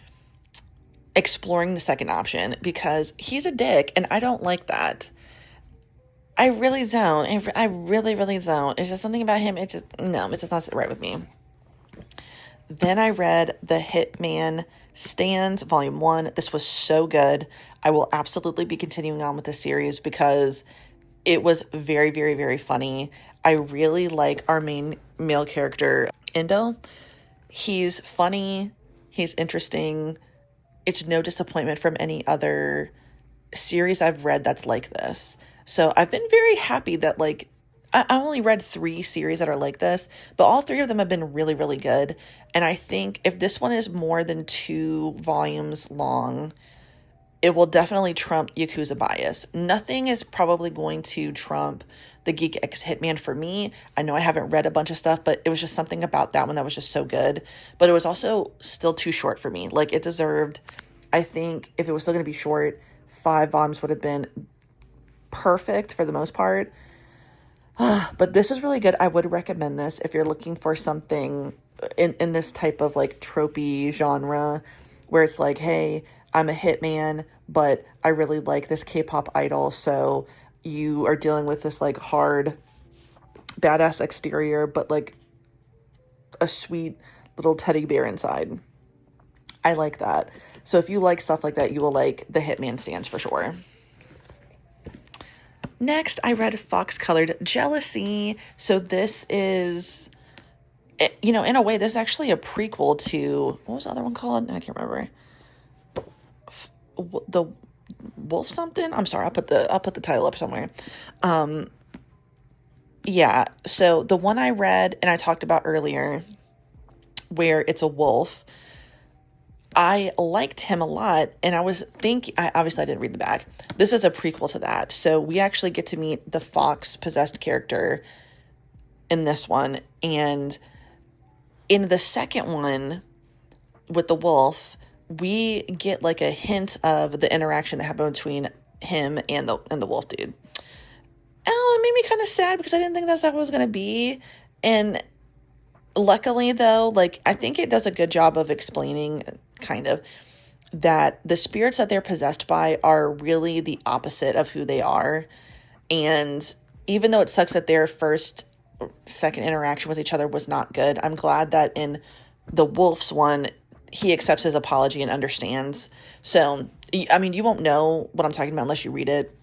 exploring the second option, because he's a dick, and I don't like that. I really don't. I really, really don't. It's just something about him. It just not sit right with me. Then I read The Hitman Stands, Volume 1. This was so good. I will absolutely be continuing on with this series because it was very, very, very funny. I really like our main male character, Endo. He's funny. He's interesting. It's no disappointment from any other series I've read that's like this. So I've been very happy that, like, I only read 3 series that are like this, but all 3 of them have been really, really good. And I think if this one is more than 2 volumes long, it will definitely trump Yakuza Bias. Nothing is probably going to trump the Geek X Hitman for me. I know I haven't read a bunch of stuff, but it was just something about that one that was just so good. But it was also still too short for me. Like, it deserved, I think, if it was still going to be short, 5 volumes would have been perfect for the most part. But this is really good. I would recommend this if you're looking for something in this type of like tropey genre where it's like, hey, I'm a hitman, but I really like this K-pop idol. So you are dealing with this like hard, badass exterior, but like a sweet little teddy bear inside. I like that. So if you like stuff like that, you will like The Hitman Stands for sure. Next, I read Fox Colored Jealousy. So this is, you know, in a way, this is actually a prequel to, what was the other one called? I can't remember. The Wolf something? I'm sorry, I'll put the title up somewhere. Yeah, so the one I read and I talked about earlier, where it's a wolf, I liked him a lot, and I was thinking, obviously I didn't read the back. This is a prequel to that. So we actually get to meet the fox possessed character in this one. And in the second one with the wolf, we get like a hint of the interaction that happened between him and the wolf dude. Oh, it made me kind of sad because I didn't think that's how it was going to be. And luckily, though, like, I think it does a good job of explaining, kind of, that the spirits that they're possessed by are really the opposite of who they are. And even though it sucks that their second interaction with each other was not good, I'm glad that in the wolf's one, he accepts his apology and understands. So, I mean, you won't know what I'm talking about unless you read it.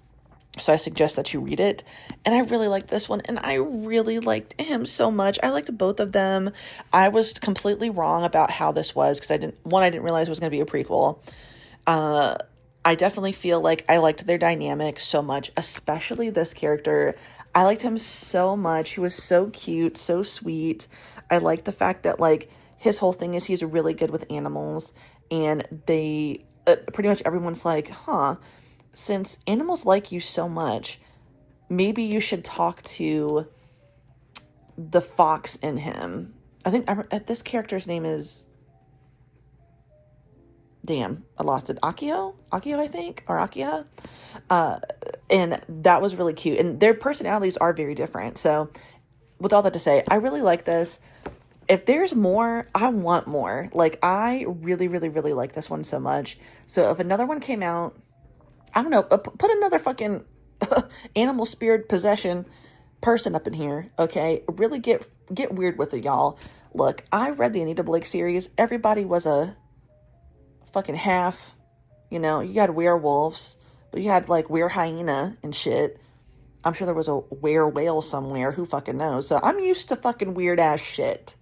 So I suggest that you read it. And I really liked this one. And I really liked him so much. I liked both of them. I was completely wrong about how this was because I didn't realize it was going to be a prequel. I definitely feel like I liked their dynamic so much, especially this character. I liked him so much. He was so cute, so sweet. I liked the fact that, like, his whole thing is he's really good with animals. And they, pretty much everyone's like, since animals like you so much, maybe you should talk to the fox in him. I think this character's name is... Damn, I lost it. Akio, I think, or Akia. And that was really cute. And their personalities are very different. So with all that to say, I really like this. If there's more, I want more. Like, I really, really, really like this one so much. So if another one came out, I don't know, put another fucking animal spirit possession person up in here, okay? Really get weird with it, y'all. Look, I read the Anita Blake series. Everybody was a fucking half, you know. You had werewolves, but you had, like, were-hyena and shit. I'm sure there was a were-whale somewhere. Who fucking knows? So I'm used to fucking weird-ass shit.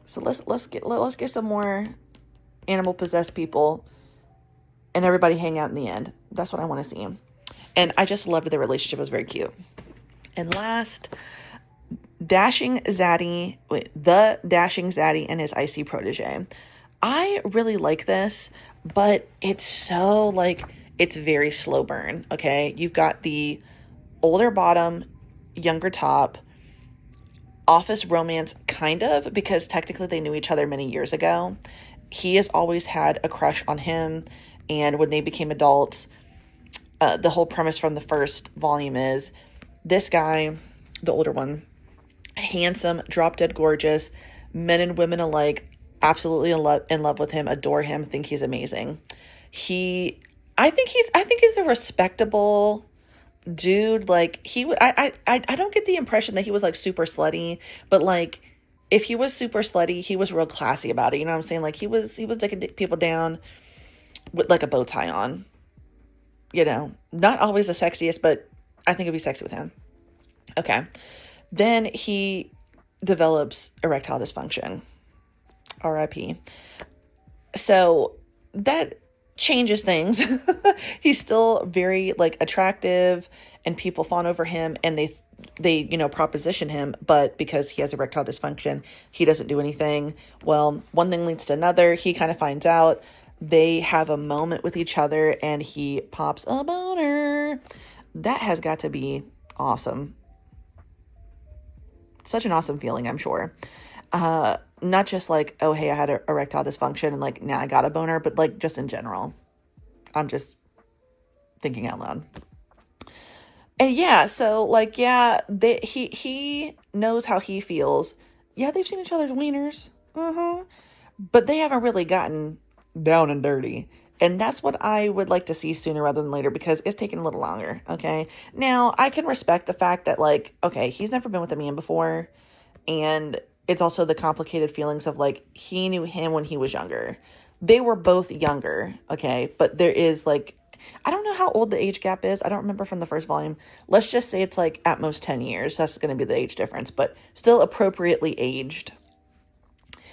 So let's get some more animal-possessed people and everybody hang out in the end. That's what I want to see. And I just loved their relationship. It was very cute. And last, the Dashing Zaddy and his icy protege. I really like this, but it's so, like, it's very slow burn, okay? You've got the older bottom, younger top, office romance, kind of, because technically they knew each other many years ago. He has always had a crush on him. And when they became adults, the whole premise from the first volume is this guy, the older one, handsome, drop-dead gorgeous, men and women alike, absolutely in love with him, adore him, think he's amazing. I think he's a respectable dude. Like, I don't get the impression that he was, like, super slutty, but, like, if he was super slutty, he was real classy about it. You know what I'm saying? Like, he was taking people down with, like, a bow tie on, you know, not always the sexiest, but I think it'd be sexy with him. Okay. Then he develops erectile dysfunction. RIP. So that changes things. He's still very, like, attractive and people fawn over him and they, you know, proposition him, but because he has erectile dysfunction, he doesn't do anything. Well, one thing leads to another. He kind of finds out. They have a moment with each other and he pops a boner. That has got to be awesome. Such an awesome feeling, I'm sure. Not just like, oh, hey, I had erectile dysfunction and, like, now I got a boner, but, like, just in general. I'm just thinking out loud. And yeah, so, like, yeah, he knows how he feels. Yeah, they've seen each other's wieners. But they haven't really gotten down and dirty. And that's what I would like to see sooner rather than later, because it's taking a little longer, okay? Now, I can respect the fact that, like, okay, he's never been with a man before, and it's also the complicated feelings of, like, he knew him when he was younger. They were both younger, okay? But there is, like, I don't know how old the age gap is. I don't remember from the first volume. Let's just say it's, like, at most 10 years. That's going to be the age difference, but still appropriately aged.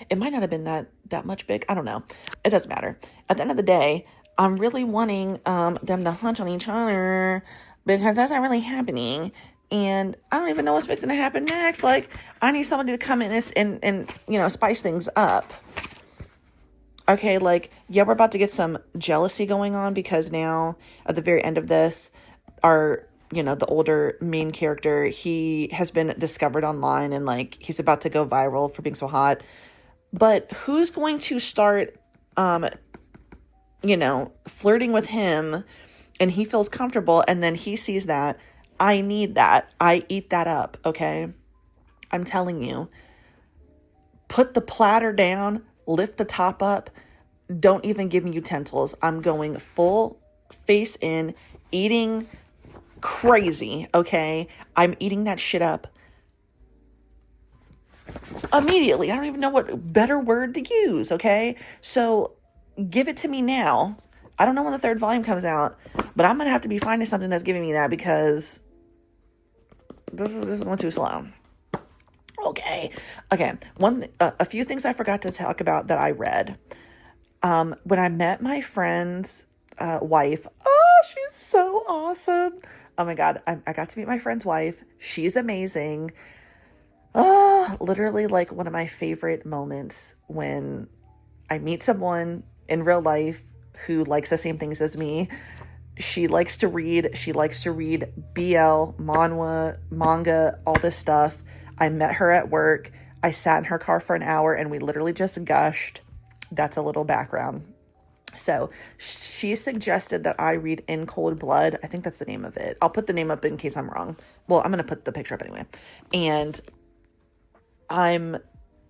It might not have been that much big. I don't know. It doesn't matter. At the end of the day, I'm really wanting them to hunch on each other because that's not really happening. And I don't even know what's fixing to happen next. Like, I need somebody to come in and you know, spice things up. Okay, like, yeah, we're about to get some jealousy going on because now at the very end of this, our, the older main character, he has been discovered online and like he's about to go viral for being so hot. But who's going to start, flirting with him and he feels comfortable and then he sees that? I need that. I eat that up, okay? I'm telling you. Put the platter down, lift the top up. Don't even give me utensils. I'm going full face in, eating crazy, okay? I'm eating that shit up immediately. I don't even know what better word to use, okay? So give it to me now. I don't know when the third volume comes out, but I'm going to have to be finding something that's giving me that because this is going too slow. Okay. A few things I forgot to talk about that I read. When I met my friend's wife, oh, she's so awesome. Oh my God, I got to meet my friend's wife. She's amazing. Oh, literally like one of my favorite moments when I meet someone in real life who likes the same things as me. She likes to read. She likes to read BL, manga, all this stuff. I met her at work. I sat in her car for an hour and we literally just gushed. That's a little background. So she suggested that I read In Cold Blood. I think that's the name of it. I'll put the name up in case I'm wrong. Well, I'm going to put the picture up anyway. And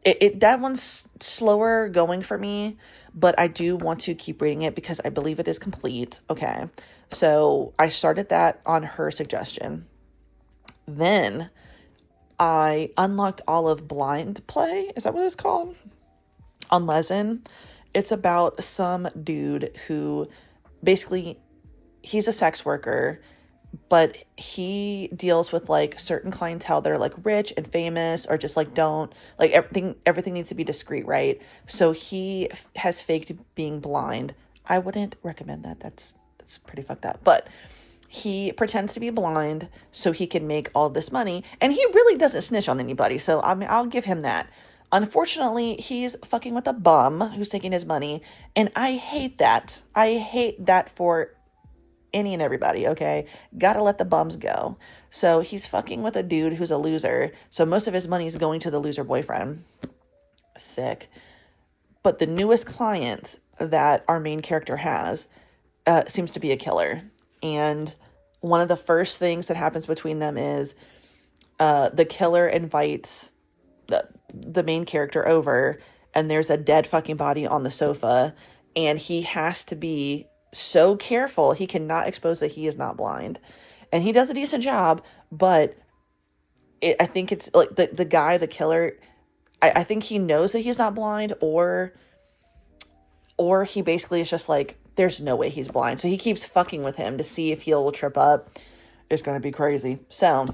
that one's slower going for me, but I do want to keep reading it because I believe it is complete. Okay. So I started that on her suggestion. Then I unlocked all of Blind Play. Is that what it's called? On Lezen. It's about some dude who basically, he's a sex worker, but he deals with like certain clientele that are like rich and famous or just like don't like everything needs to be discreet, right? So he has faked being blind. I wouldn't recommend that. That's pretty fucked up. But he pretends to be blind so he can make all this money, and he really doesn't snitch on anybody. So I mean, I'll give him that. Unfortunately, he's fucking with a bum who's taking his money, and I hate that. I hate that for any and everybody, okay? Gotta let the bums go. So he's fucking with a dude who's a loser, so most of his money is going to the loser boyfriend. Sick. But the newest client that our main character has seems to be a killer. And one of the first things that happens between them is the killer invites the main character over, and there's a dead fucking body on the sofa, and he has to be so careful. He cannot expose that he is not blind, and he does a decent job, but I think it's like the guy, the killer, I think he knows that he's not blind, or he basically is just like, there's no way he's blind, so he keeps fucking with him to see if he'll trip up. It's gonna be crazy. So,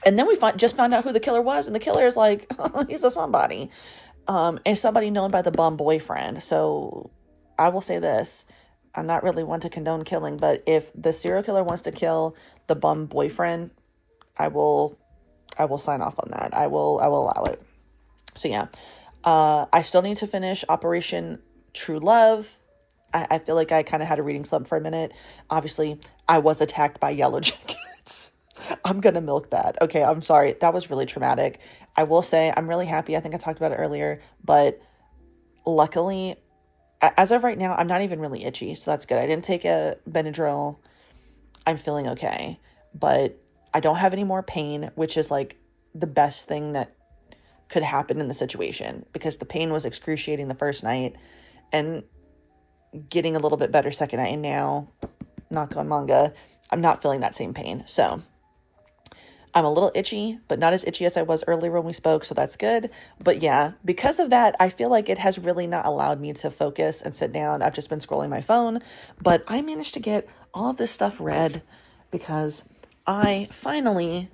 and then we just found out who the killer was, and the killer is like, he's a somebody, and somebody known by the bum boyfriend. So I will say this: I'm not really one to condone killing, but if the serial killer wants to kill the bum boyfriend, I will sign off on that. I will allow it. So yeah, I still need to finish Operation True Love. I feel like I kind of had a reading slump for a minute. Obviously, I was attacked by yellow jackets. I'm going to milk that. Okay, I'm sorry. That was really traumatic. I will say I'm really happy. I think I talked about it earlier, but luckily, as of right now, I'm not even really itchy, so that's good. I didn't take a Benadryl. I'm feeling okay, but I don't have any more pain, which is like the best thing that could happen in the situation, because the pain was excruciating the first night and getting a little bit better second night, and now, knock on manga, I'm not feeling that same pain. So I'm a little itchy, but not as itchy as I was earlier when we spoke, so that's good. But yeah, because of that, I feel like it has really not allowed me to focus and sit down. I've just been scrolling my phone, but I managed to get all of this stuff read because I finally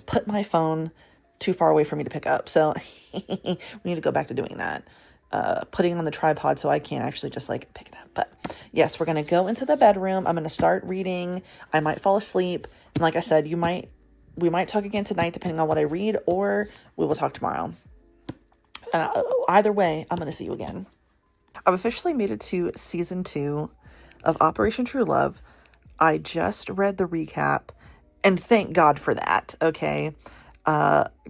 put my phone too far away for me to pick up. So we need to go back to doing that. Putting on the tripod so I can't actually just like pick it up. But yes, we're going to go into the bedroom. I'm going to start reading. I might fall asleep. And like I said, we might talk again tonight depending on what I read, or we will talk tomorrow. Either way, I'm going to see you again. I've officially made it to season 2 of Operation True Love. I just read the recap, and thank God for that, okay?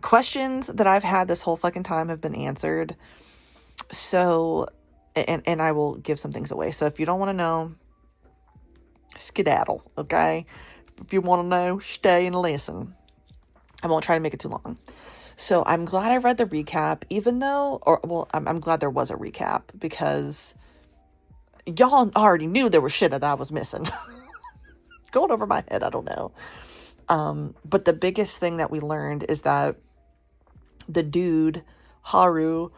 Questions that I've had this whole fucking time have been answered. So, and I will give some things away. So if you don't want to know, skedaddle, okay? If you want to know, stay and listen. I won't try to make it too long. So I'm glad I read the recap, even though, I'm glad there was a recap, because y'all already knew there was shit that I was missing. Going over my head, I don't know. But the biggest thing that we learned is that the dude, Haru,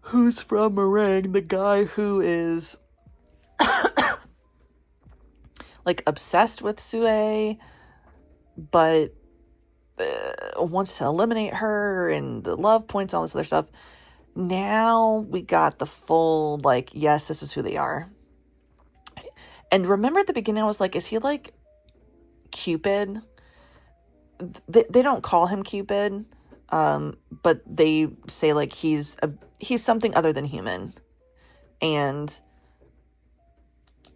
who's from Meringue, the guy who is like obsessed with Sue, but wants to eliminate her, and the love points, all this other stuff. Now we got the full, like, yes, this is who they are. And remember at the beginning, I was like, is he like Cupid? They don't call him Cupid, but they say like he's something other than human. And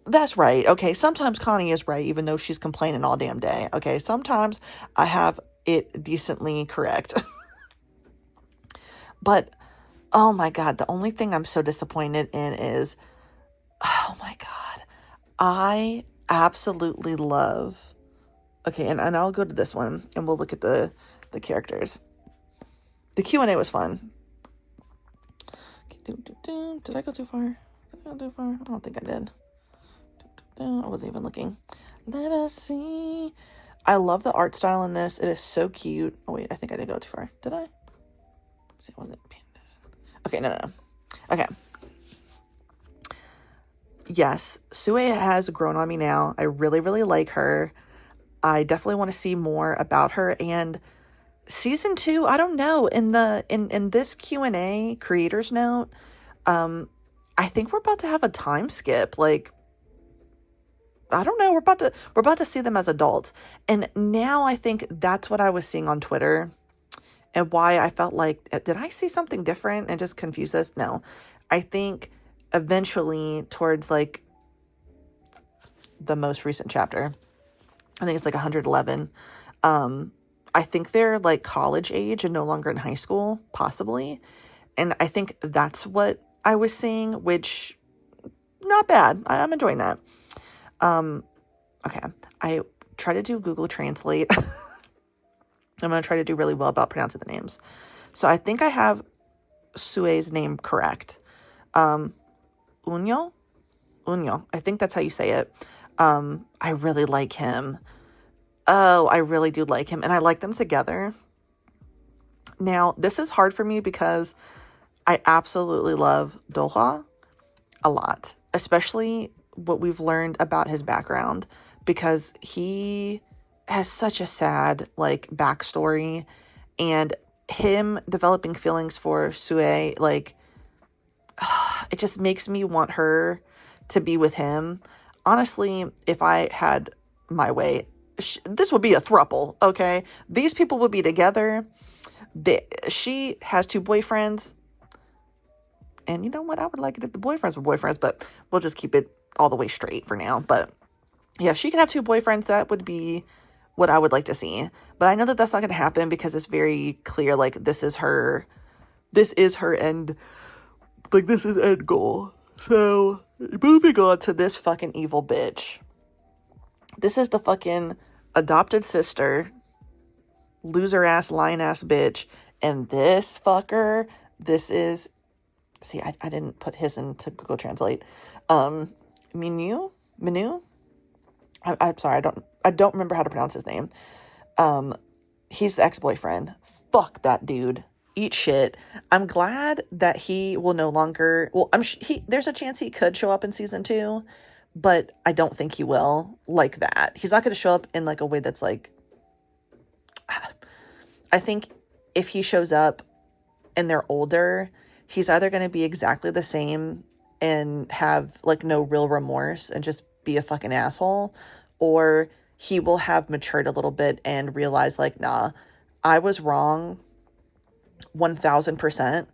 that's right. Okay, sometimes Connie is right, even though she's complaining all damn day. Okay, sometimes I have it decently correct. But, oh my God, the only thing I'm so disappointed in is, oh my God, I absolutely love, okay, and I'll go to this one, and we'll look at the characters. The Q&A was fun. Okay, did I go too far? Did I go too far? I don't think I did. I wasn't even looking. Let us see. I love the art style in this. It is so cute. Oh, wait, I think I did go too far. Did I? Let's see, was it? Okay, no. Okay. Yes, Sue has grown on me now. I really, really like her. I definitely want to see more about her. And season 2, I don't know. In this Q&A creator's note, I think we're about to have a time skip. Like, I don't know. We're about to see them as adults. And now I think that's what I was seeing on Twitter, and why I felt like, did I see something different and just confuse us? No, I think eventually towards like the most recent chapter, I think it's like 111. I think they're like college age and no longer in high school, possibly. And I think that's what I was seeing, which not bad. I'm enjoying that. Okay. I try to do Google Translate. I'm going to try to do really well about pronouncing the names. So I think I have Sue's name correct. Unyo? I think that's how you say it. I really like him. Oh, I really do like him. And I like them together. Now, this is hard for me because I absolutely love Doha a lot. Especially what we've learned about his background. Because he has such a sad, like, backstory, and him developing feelings for Sue, like, it just makes me want her to be with him. Honestly, if I had my way, this would be a throuple, okay? These people would be together. She has 2 boyfriends, and you know what? I would like it if the boyfriends were boyfriends, but we'll just keep it all the way straight for now. But yeah, if she can have 2 boyfriends, that would be what I would like to see. But I know that that's not going to happen because it's very clear, like, this is her end, like, this is end goal. So, moving on to this fucking evil bitch. This is the fucking adopted sister, loser ass, lying ass bitch. And this fucker, this is, see, I didn't put his into Google Translate. Minu? I'm sorry, I don't remember how to pronounce his name. He's the ex-boyfriend. Fuck that dude. Eat shit. I'm glad that he will no longer, well, there's a chance he could show up in season 2, but I don't think he will like that. He's not going to show up in like a way that's like, I think if he shows up and they're older, he's either going to be exactly the same and have like no real remorse and just be a fucking asshole, or he will have matured a little bit and realize like, nah, I was wrong 1000%,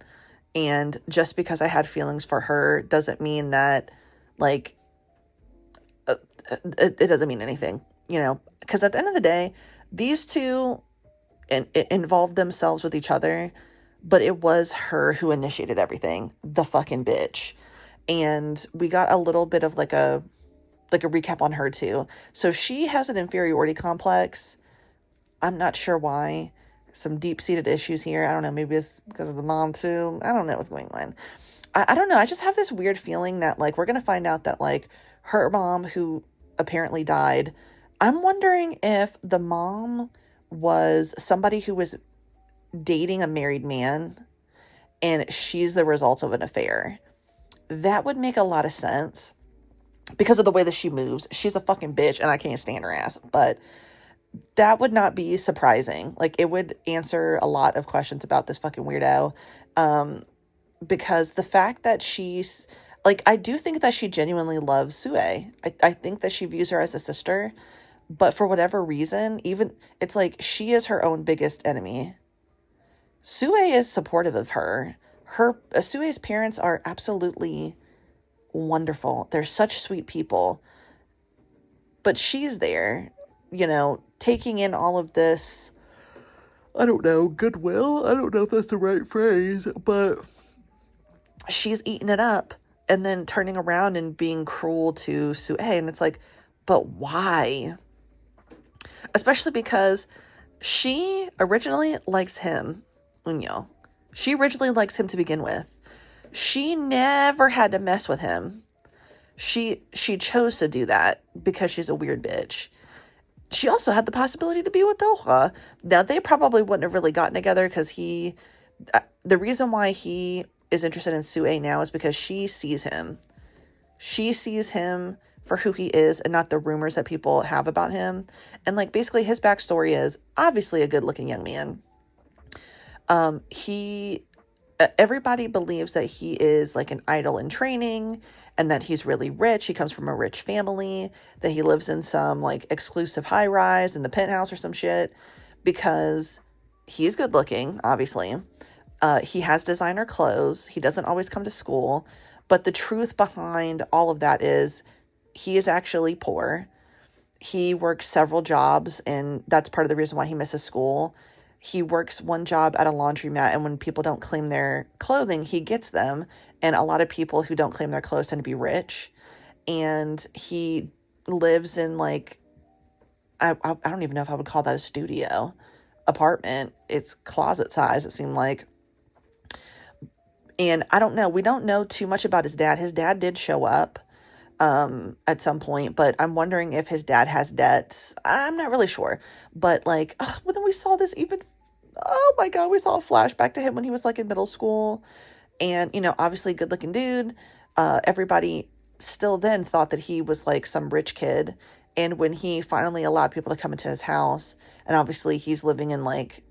And just because I had feelings for her doesn't mean that, like, it doesn't mean anything, you know? Because at the end of the day, these two involved themselves with each other, but it was her who initiated everything, the fucking bitch. And we got a little bit of like a recap on her too. So she has an inferiority complex. I'm not sure why. Some deep-seated issues here. I don't know. Maybe it's because of the mom too. I don't know what's going on. I don't know. I just have this weird feeling that, like, we're going to find out that, like, her mom, who apparently died, I'm wondering if the mom was somebody who was dating a married man and she's the result of an affair. That would make a lot of sense because of the way that she moves. She's a fucking bitch and I can't stand her ass, but that would not be surprising. Like, it would answer a lot of questions about this fucking weirdo. Because the fact that she's, like, I do think that she genuinely loves Sue. I think that she views her as a sister, but for whatever reason, even, it's like, she is her own biggest enemy. Sue is supportive of her. Sue's parents are absolutely wonderful. They're such sweet people. But she's there, you know, taking in all of this, I don't know, goodwill? I don't know if that's the right phrase, but she's eating it up and then turning around and being cruel to Sue. And it's like, but why? Especially because she originally likes him, Unyo. She originally likes him to begin with. She never had to mess with him. She chose to do that because she's a weird bitch. She also had the possibility to be with Doha. Now, they probably wouldn't have really gotten together because the reason why he is interested in Sue now is because she sees him. She sees him for who he is and not the rumors that people have about him. And, like, basically his backstory is obviously a good-looking young man. Everybody believes that he is, like, an idol in training and that he's really rich. He comes from a rich family, that he lives in some, like, exclusive high-rise in the penthouse or some shit, because he's good-looking, obviously. He has designer clothes. He doesn't always come to school. But the truth behind all of that is he is actually poor. He works several jobs, and that's part of the reason why he misses school. He works one job at a laundromat, and when people don't claim their clothing, he gets them. And a lot of people who don't claim their clothes tend to be rich. And he lives in, like, I don't even know if I would call that a studio apartment. It's closet size, it seemed like. And I don't know. We don't know too much about his dad. His dad did show up at some point, but I'm wondering if his dad has debts. I'm not really sure. But, like, when we saw this even, oh my God, we saw a flashback to him when he was, like, in middle school. And, you know, obviously good looking dude. Everybody still then thought that he was, like, some rich kid. And when he finally allowed people to come into his house, and obviously he's living in, like,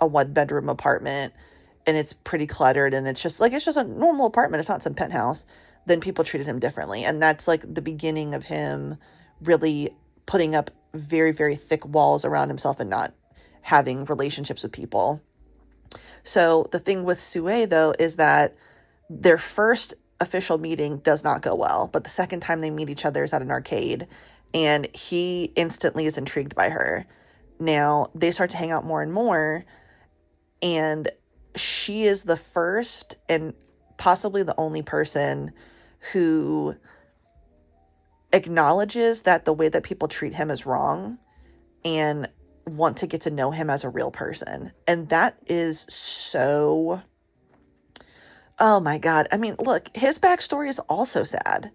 a 1-bedroom apartment, and it's pretty cluttered, and it's just a normal apartment. It's not some penthouse. Then people treated him differently. And that's, like, the beginning of him really putting up very, very thick walls around himself and not having relationships with people. So the thing with Sue, though, is that their first official meeting does not go well. But the second time they meet each other is at an arcade, and he instantly is intrigued by her. Now, they start to hang out more and more, and she is the first and possibly the only person who acknowledges that the way that people treat him is wrong and want to get to know him as a real person. And that is so, oh my God. I mean, look, his backstory is also sad.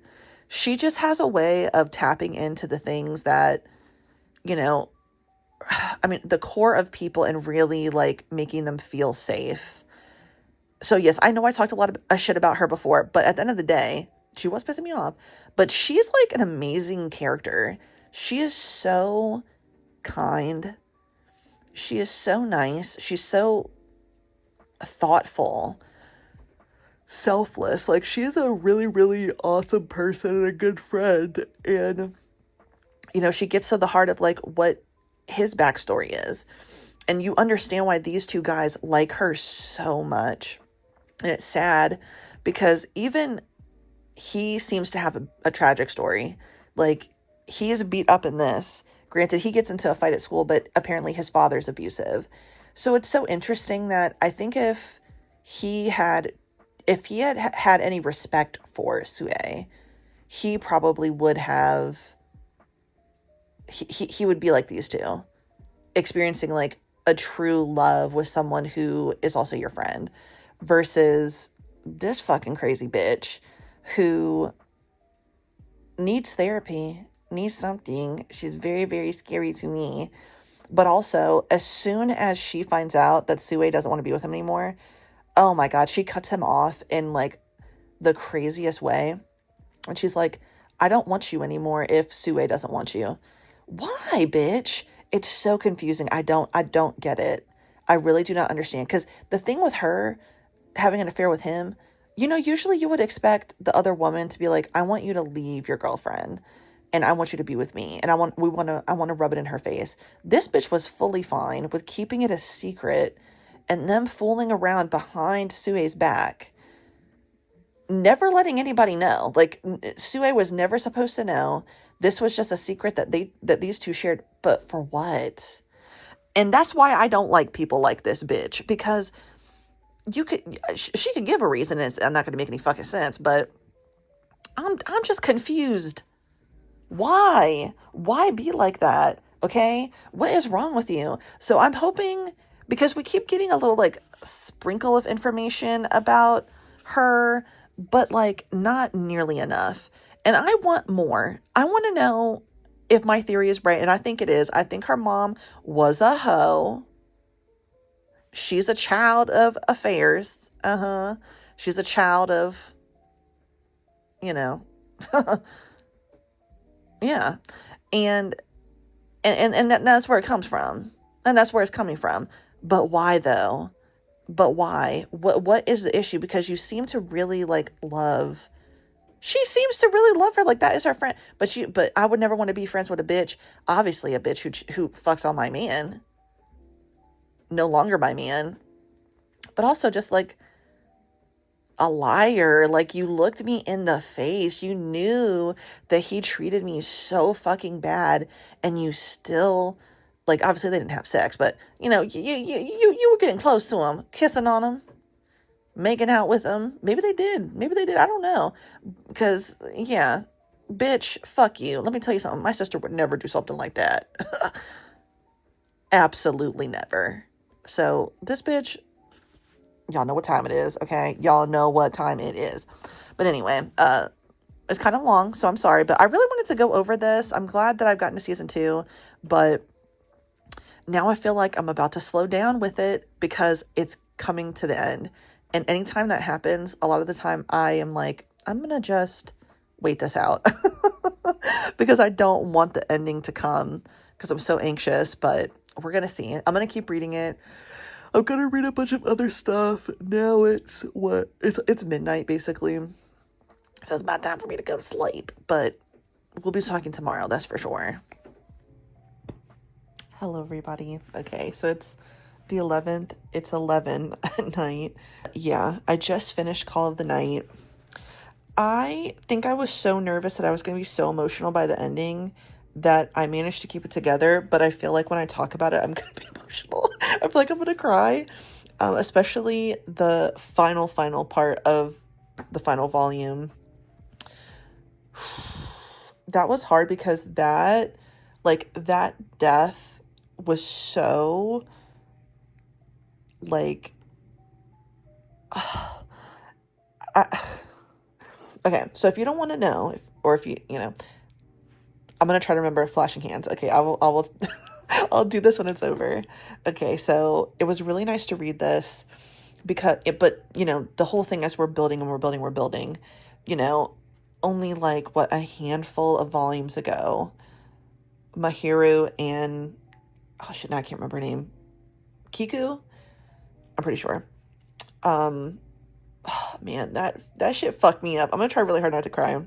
She just has a way of tapping into the things that, you know, I mean, the core of people and really, like, making them feel safe. So yes, I know I talked a lot of shit about her before, but at the end of the day, she was pissing me off. But she's, like, an amazing character. She is so kind. She is so nice. She's so thoughtful, selfless. Like, she is a really, really awesome person and a good friend. And, you know, she gets to the heart of, like, what his backstory is. And you understand why these two guys like her so much. And it's sad because even he seems to have a tragic story. Like, he's beat up in this. Granted, he gets into a fight at school, but apparently his father's abusive. So it's so interesting that I think if he had had any respect for Sue, he probably would have, he would be like these two, experiencing like a true love with someone who is also your friend, versus this fucking crazy bitch who needs therapy, needs something. She's very, very scary to me. But also, as soon as she finds out that Sue doesn't want to be with him anymore, oh my God, she cuts him off in like the craziest way. And she's like, I don't want you anymore if Sue doesn't want you. Why, bitch? It's so confusing. I don't get it. I really do not understand. Because the thing with her having an affair with him, you know, usually you would expect the other woman to be like, I want you to leave your girlfriend and I want you to be with me. And I want to rub it in her face. This bitch was fully fine with keeping it a secret and them fooling around behind Sue's back, never letting anybody know. Like, Sue was never supposed to know. This was just a secret that these two shared. But for what? And that's why I don't like people like this bitch, because she could give a reason. It's not going to make any fucking sense, but I'm just confused. Why be like that? Okay, what is wrong with you? So I'm hoping, because we keep getting a little like sprinkle of information about her, but like not nearly enough. And I want more. I want to know if my theory is right, and I think it is. I think her mom was a hoe. She's a child of affairs. She's a child of, you know, yeah. And that's where it comes from. And that's where it's coming from. But why though? But why? What is the issue? Because you seem to really like love. She seems to really love her. Like, that is her friend. But I would never want to be friends with a bitch. Obviously a bitch who fucks on my man. No longer my man. But also just like a liar. Like, you looked me in the face. You knew that he treated me so fucking bad, and you still, like, obviously they didn't have sex, but you know, you were getting close to him, kissing on him, making out with him. Maybe they did. I don't know. Because, yeah, bitch, fuck you. Let me tell you something. My sister would never do something like that. Absolutely never. So this bitch, y'all know what time it is, okay? Y'all know what time it is. But anyway, it's kind of long, so I'm sorry. But I really wanted to go over this. I'm glad that I've gotten to season 2. But now I feel like I'm about to slow down with it because it's coming to the end. And anytime that happens, a lot of the time I am like, I'm going to just wait this out. Because I don't want the ending to come because I'm so anxious. But we're going to see. I'm going to keep reading it. I'm going to read a bunch of other stuff. Now it's midnight, basically. So it's about time for me to go to sleep. But we'll be talking tomorrow, that's for sure. Hello, everybody. Okay, so it's the 11th. It's 11 at night. Yeah, I just finished Call of the Night. I think I was so nervous that I was going to be so emotional by the ending that I managed to keep it together, but I feel like when I talk about it, I'm going to be emotional. I feel like I'm going to cry, especially the final part of the final volume. That was hard because that death was so, like, okay, so if you don't want to know, or if you know, I'm going to try to remember flashing hands. Okay, I will I'll do this when it's over. Okay, so it was really nice to read this but you know, the whole thing as we're building, you know, only like a handful of volumes ago, Mahiru and, oh shit, now I can't remember her name. Kiku? I'm pretty sure. Oh man, that shit fucked me up. I'm gonna try really hard not to cry.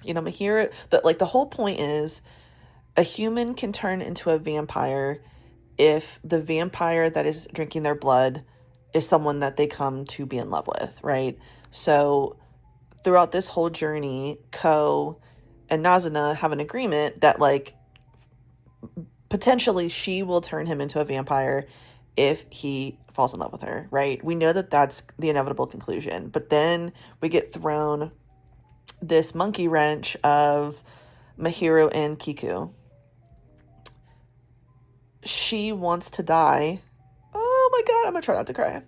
You know, Mahiru, the whole point is a human can turn into a vampire if the vampire that is drinking their blood is someone that they come to be in love with, right? So throughout this whole journey, Ko and Nazuna have an agreement that, like, potentially she will turn him into a vampire if he falls in love with her, right? We know that that's the inevitable conclusion, but then we get thrown this monkey wrench of Mahiro and Kiku. She wants to die. Oh my god, I'm gonna try not to cry.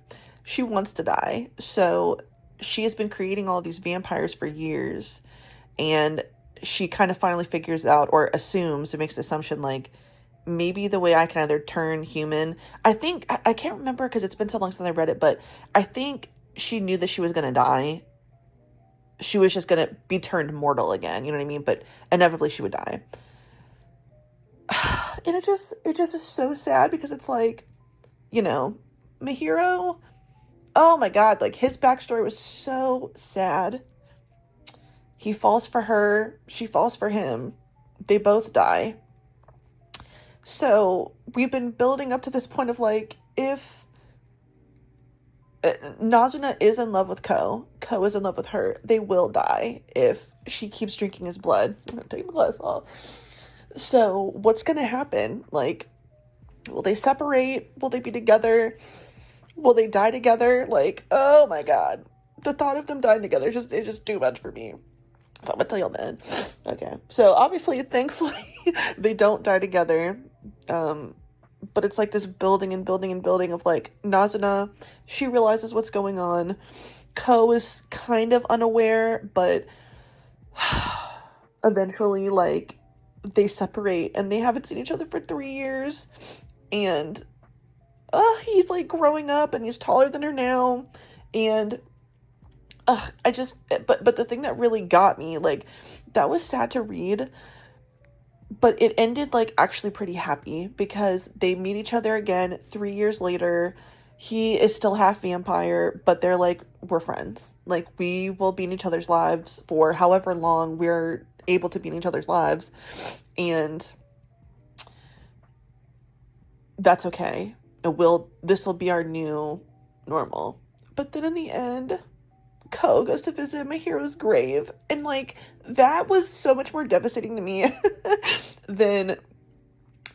She wants to die. So she has been creating all these vampires for years, and she kind of finally figures out, or assumes, it makes the assumption, like, maybe the way I can either turn human. I think, I can't remember because it's been so long since I read it, but I think she knew that she was going to die. She was just going to be turned mortal again, you know what I mean? But inevitably she would die. And it just is so sad because it's like, you know, Mahiro, oh my god, like, his backstory was so sad. He falls for her, she falls for him, they both die. So we've been building up to this point of, like, if Nazuna is in love with Ko is in love with her, they will die if she keeps drinking his blood. I'm gonna take my glass off. So what's gonna happen? Like, will they separate? Will they be together? Will they die together? Like, oh my god. The thought of them dying together is just too much for me. So I'm gonna tell y'all then. Okay. So obviously, thankfully, they don't die together. But it's like this building and building and building of, like, Nazuna, she realizes what's going on. Ko is kind of unaware, but eventually, like, they separate and they haven't seen each other for 3 years. And he's, like, growing up and he's taller than her now. And but the thing that really got me, like, that was sad to read, but it ended, like, actually pretty happy because they meet each other again 3 years later. He is still half vampire, but they're like, we're friends. Like, we will be in each other's lives for however long we're able to be in each other's lives. And that's okay. This will be our new normal. But then in the end, Ko goes to visit Mahiro's grave, and, like, that was so much more devastating to me than,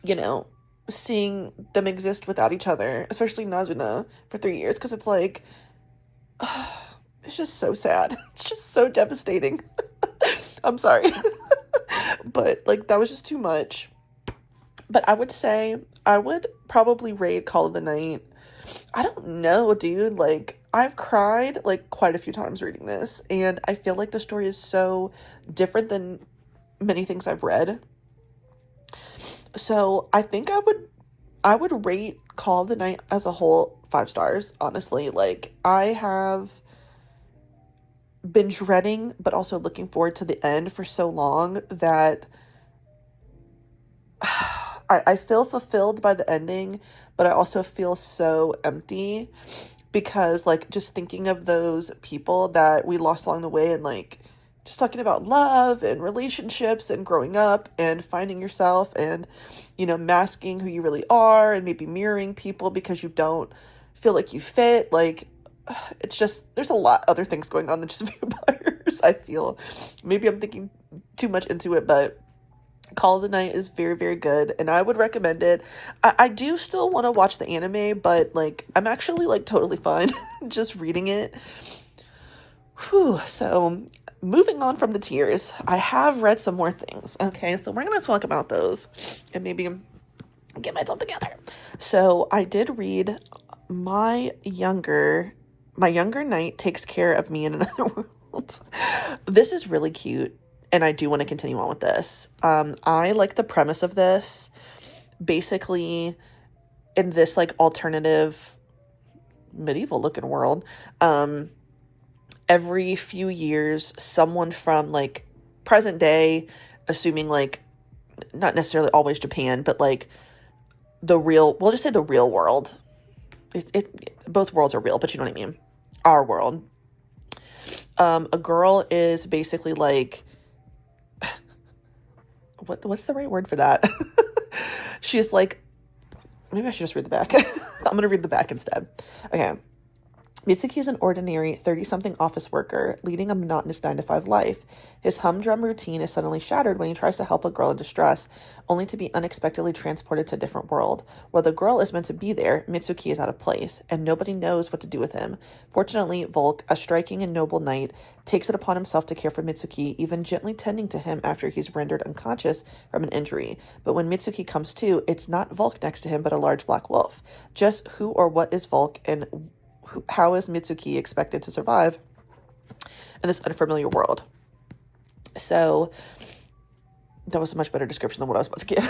you know, seeing them exist without each other, especially Nazuna, for 3 years, because it's like, it's just so sad. It's just so devastating. I'm sorry. But, like, that was just too much. But I would say I would probably rate Call of the Night. I don't know, dude. Like, I've cried, like, quite a few times reading this, and I feel like the story is so different than many things I've read. So I think I would rate Call of the Night as a whole 5 stars, honestly. Like, I have been dreading, but also looking forward to the end for so long that I feel fulfilled by the ending, but I also feel so empty because, like, just thinking of those people that we lost along the way, and, like, just talking about love and relationships and growing up and finding yourself and, you know, masking who you really are and maybe mirroring people because you don't feel like you fit. Like, it's just, there's a lot other things going on than just vampires, I feel. Maybe I'm thinking too much into it, but Call of the Night is very, very good, and I would recommend it. I do still want to watch the anime, but, like, I'm actually, like, totally fine just reading it. Whew. So, moving on from the tears, I have read some more things. Okay, so we're going to talk about those and maybe get myself together. So, I did read My Younger Knight Takes Care of Me in Another World. This is really cute, and I do want to continue on with this. I like the premise of this. Basically, in this, like, alternative medieval looking world, every few years, someone from, like, present day, assuming, like, not necessarily always Japan, but, like, we'll just say the real world. Both worlds are real, but you know what I mean. Our world. A girl is basically, like, what's the right word for that? She's like, maybe I should just read the back. I'm going to read the back instead. Okay. Mitsuki is an ordinary 30-something office worker leading a monotonous 9-to-5 life. His humdrum routine is suddenly shattered when he tries to help a girl in distress, only to be unexpectedly transported to a different world. While the girl is meant to be there, Mitsuki is out of place, and nobody knows what to do with him. Fortunately, Volk, a striking and noble knight, takes it upon himself to care for Mitsuki, even gently tending to him after he's rendered unconscious from an injury. But when Mitsuki comes to, it's not Volk next to him, but a large black wolf. Just who or what is Volk, and how is Mitsuki expected to survive in this unfamiliar world? So that was a much better description than what I was supposed to give.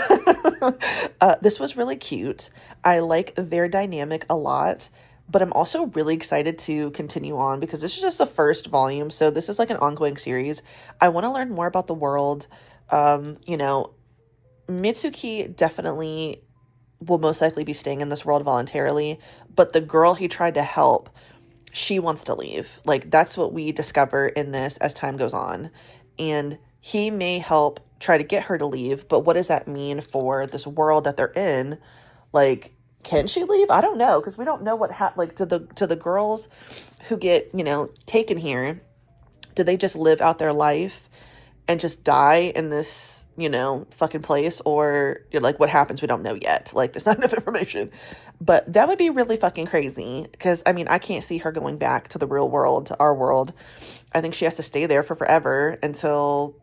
This was really cute. I like their dynamic a lot, but I'm also really excited to continue on because this is just the first volume. So this is like an ongoing series. I want to learn more about the world. Mitsuki definitely will most likely be staying in this world voluntarily, but the girl he tried to help, she wants to leave. Like, that's what we discover in this as time goes on. And he may help try to get her to leave, but what does that mean for this world that they're in? Like, can she leave? I don't know, because we don't know what like to the girls who get, taken here. Do they just live out their life and just die in this, fucking place? Or like, what happens? We don't know yet. Like, there's not enough information. But that would be really fucking crazy. Because, I can't see her going back to the real world, to our world. I think she has to stay there for forever until,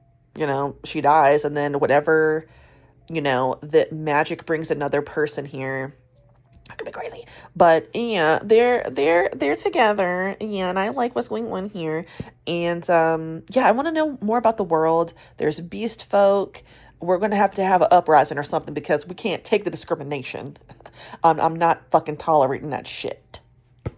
she dies. And then whatever, that magic brings another person here. That could be crazy. But yeah, they're together. Yeah, and I like what's going on here. And I want to know more about the world. There's beast folk. We're going to have an uprising or something because we can't take the discrimination. I'm not fucking tolerating that shit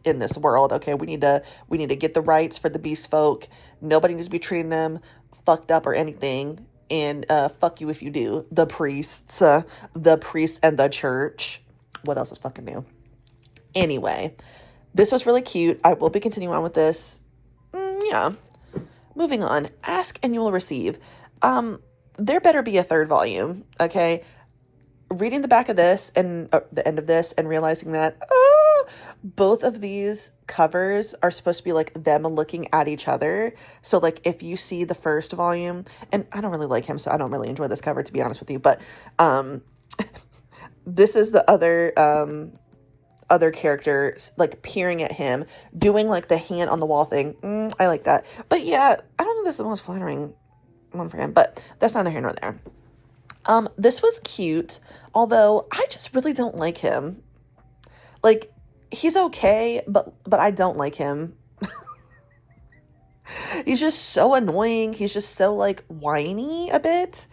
in this world. Okay, we need to get the rights for the beast folk. Nobody needs to be treating them fucked up or anything. And fuck you if you do. The priests and the church. What else is fucking new? Anyway, this was really cute. I will be continuing on with this. Yeah. Moving on. Ask and you will receive. There better be a third volume, okay? Reading the back of this and the end of this and realizing that both of these covers are supposed to be like them looking at each other. So like if you see the first volume, and I don't really like him, so I don't really enjoy this cover, to be honest with you, but this is the other character like peering at him, doing like the hand on the wall thing. I like that. But yeah, I don't think this is the most flattering one for him, but that's neither here nor there. This was cute, although I just really don't like him. Like, he's okay, but I don't like him. He's just so annoying. He's just so like whiny a bit.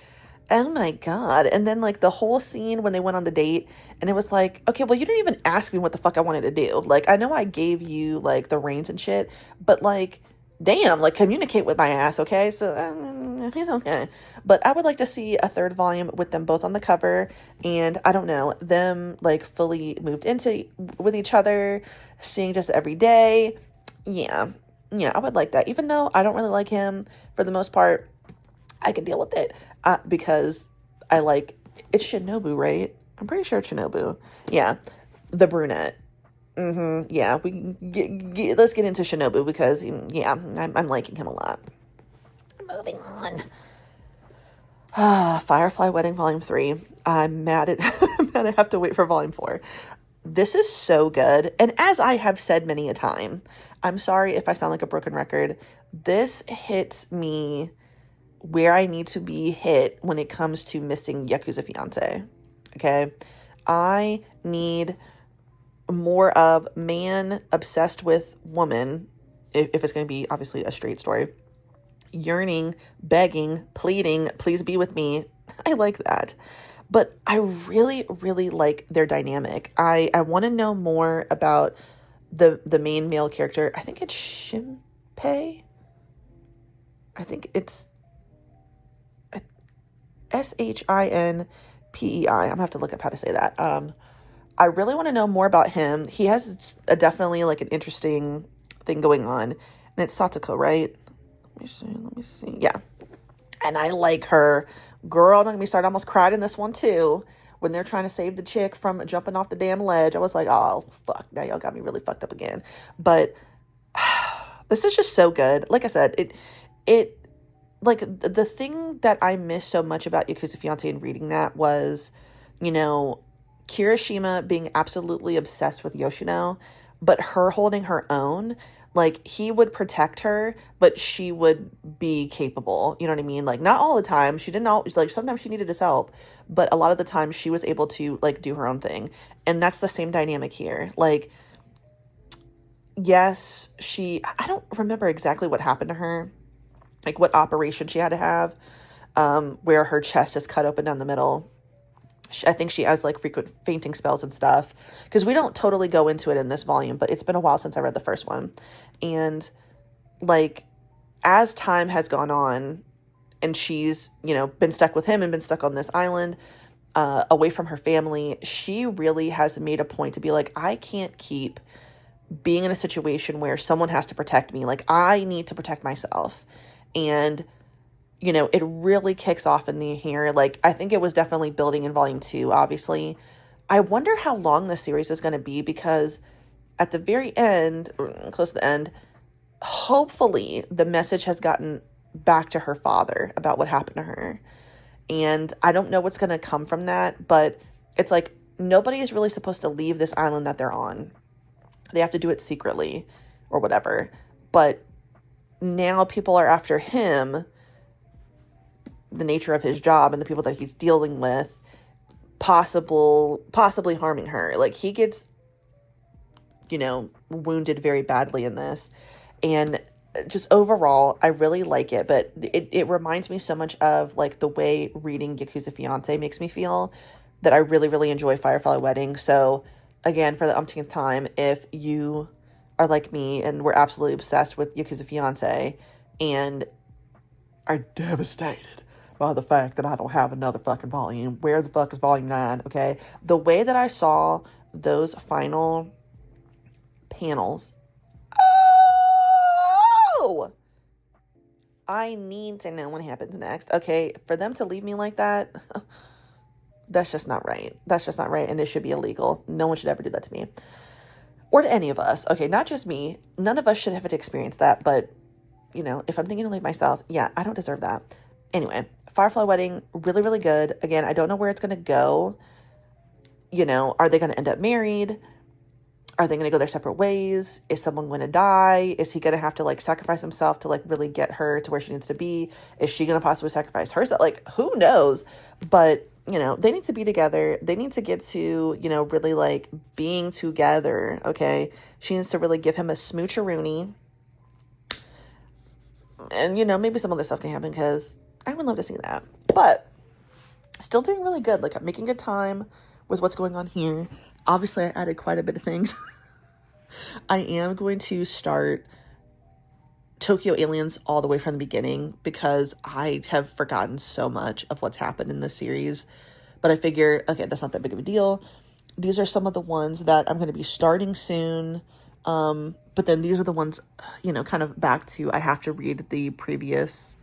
Oh my God. And then like the whole scene when they went on the date and it was like, okay, well, you didn't even ask me what the fuck I wanted to do. Like, I know I gave you like the reins and shit, but like, damn, like communicate with my ass. Okay. So he's okay. But I would like to see a third volume with them both on the cover. And I don't know, them like fully moved into with each other, seeing just every day. Yeah. Yeah. I would like that. Even though I don't really like him for the most part, I can deal with it because I like, it's Shinobu, right? I'm pretty sure it's Shinobu. Yeah, the brunette. Yeah, let's get into Shinobu because, yeah, I'm liking him a lot. Moving on. Firefly Wedding Volume 3. I'm mad at I have to wait for Volume 4. This is so good. And as I have said many a time, I'm sorry if I sound like a broken record. This hits me where I need to be hit when it comes to missing Yakuza Fiance. Okay? I need more of man obsessed with woman, if it's going to be obviously a straight story, yearning, begging, pleading, please be with me. I like that. But I really, really like their dynamic. I want to know more about the main male character. I think it's Shinpei. I think it's Shinpei. I'm gonna have to look up how to say that. I really want to know more about him. He has definitely like an interesting thing going on. And it's Satoko, right? Let me see. Yeah. And I like her. Girl, don't get me started. I almost cried in this one too. When they're trying to save the chick from jumping off the damn ledge. I was like, oh, fuck. Now y'all got me really fucked up again. But This is just so good. Like I said, it like the thing that I miss so much about Yakuza Fiance and reading that was, you know, Kirishima being absolutely obsessed with Yoshino, but her holding her own. Like, he would protect her, but she would be capable. You know what I mean? Like, not all the time. She didn't always, like, sometimes she needed his help, but a lot of the time she was able to, like, do her own thing. And that's the same dynamic here. Like, yes, I don't remember exactly what happened to her, like what operation she had to have, where her chest is cut open down the middle. I think she has like frequent fainting spells and stuff, because we don't totally go into it in this volume, but it's been a while since I read the first one. And like, as time has gone on and she's, you know, been stuck with him and been stuck on this island, away from her family, she really has made a point to be like, I can't keep being in a situation where someone has to protect me. Like, I need to protect myself. And you know, it really kicks off in the here. Like, I think it was definitely building in volume 2, obviously. I wonder how long this series is going to be, because at the very end, or close to the end, hopefully the message has gotten back to her father about what happened to her. And I don't know what's going to come from that, but it's like, nobody is really supposed to leave this island that they're on. They have to do it secretly or whatever. But now people are after him, the nature of his job and the people that he's dealing with, possibly harming her. Like, he gets, you know, wounded very badly in this. And just overall, I really like it, but it reminds me so much of like the way reading Yakuza Fiance makes me feel, that I really, really enjoy Firefly Wedding. So again, for the umpteenth time, if you are like me and we're absolutely obsessed with Yakuza Fiance and are devastated by the fact that I don't have another fucking volume. Where the fuck is volume 9, okay? The way that I saw those final panels, oh! I need to know what happens next, okay? For them to leave me like that, that's just not right. That's just not right, and it should be illegal. No one should ever do that to me. Or to any of us, okay? Not just me. None of us should have to experience that, but, you know, if I'm thinking to leave myself, yeah, I don't deserve that. Anyway, Firefly Wedding, really, really good. Again, I don't know where it's going to go. You know, are they going to end up married? Are they going to go their separate ways? Is someone going to die? Is he going to have to, like, sacrifice himself to, like, really get her to where she needs to be? Is she going to possibly sacrifice herself? Like, who knows? But, you know, they need to be together. They need to get to, you know, really, like, being together, okay? She needs to really give him a smoocheroonie. And, you know, maybe some other stuff can happen, because I would love to see that. But still doing really good. Like, I'm making good time with what's going on here. Obviously, I added quite a bit of things. I am going to start Tokyo Aliens all the way from the beginning, because I have forgotten so much of what's happened in this series. But I figure, okay, that's not that big of a deal. These are some of the ones that I'm going to be starting soon. But then these are the ones, you know, kind of back to, I have to read the previous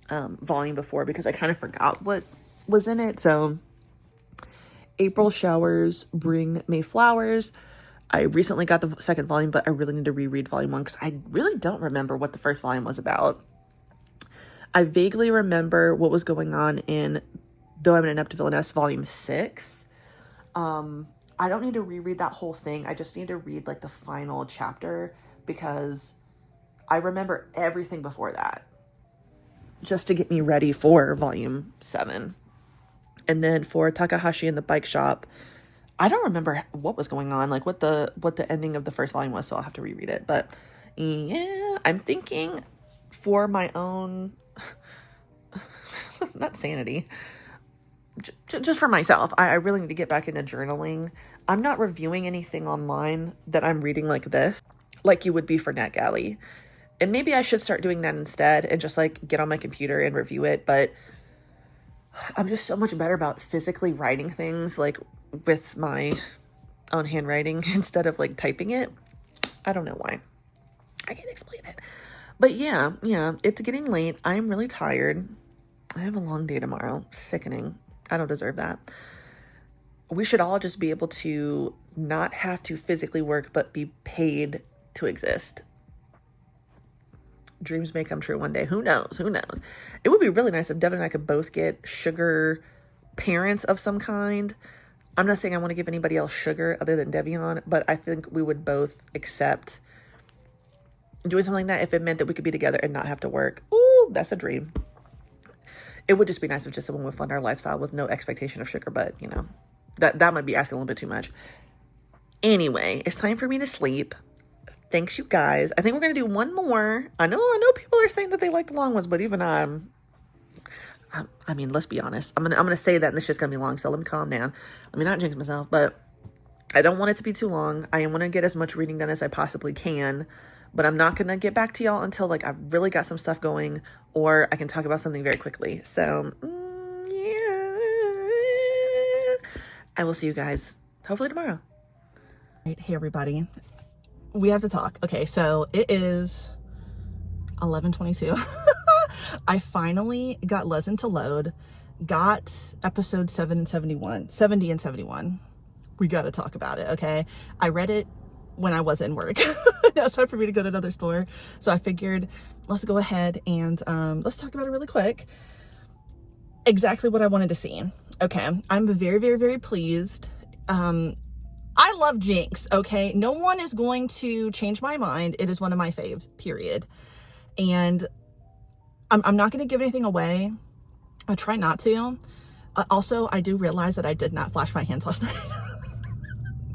volume before, because I kind of forgot what was in it. So April showers bring May flowers. I recently got the second volume, but I really need to reread volume 1, because I really don't remember what the first volume was about. I vaguely remember what was going on in Though I'm an Inept Villainess volume 6. I don't need to reread that whole thing. I just need to read like the final chapter, because I remember everything before that, just to get me ready for volume 7. And then for Takahashi and the Bike Shop, I don't remember what was going on, like what the ending of the first volume was, so I'll have to reread it. But yeah, I'm thinking for my own, not sanity, just for myself, I really need to get back into journaling. I'm not reviewing anything online that I'm reading like this, like you would be for NetGalley. And maybe I should start doing that instead and just like get on my computer and review it. But I'm just so much better about physically writing things like with my own handwriting instead of like typing it. I don't know why. I can't explain it. But yeah, it's getting late. I'm really tired. I have a long day tomorrow. Sickening. I don't deserve that. We should all just be able to not have to physically work, but be paid to exist. dreams may come true one day. Who knows? Who knows? It would be really nice if Devin and I could both get sugar parents of some kind. I'm not saying I want to give anybody else sugar other than Devion, but I think we would both accept doing something like that if it meant that we could be together and not have to work. Ooh, that's a dream. It would just be nice if just someone would fund our lifestyle with no expectation of sugar, but you know, that might be asking a little bit too much. Anyway, it's time for me to sleep. Thanks, you guys. I think we're going to do one more. I know people are saying that they like the long ones, but even I mean, let's be honest. I'm gonna say that and it's just gonna be long, so let me calm down. Let me not jinx myself, but I don't want it to be too long. I want to get as much reading done as I possibly can, but I'm not gonna get back to y'all until like I've really got some stuff going or I can talk about something very quickly. So yeah, I will see you guys hopefully tomorrow. Right, hey everybody, we have to talk. Okay, so it is 11:22. I finally got Lezen to load, got episode 70 and 71. We got to talk about it, okay? I read it when I was in work. It's time for me to go to another store. So I figured, let's go ahead and let's talk about it really quick. Exactly what I wanted to see. Okay, I'm very, very, very pleased. I love JINX, okay? No one is going to change my mind. It is one of my faves, period. And I'm not going to give anything away. I try not to. Also, I do realize that I did not flash my hands last night.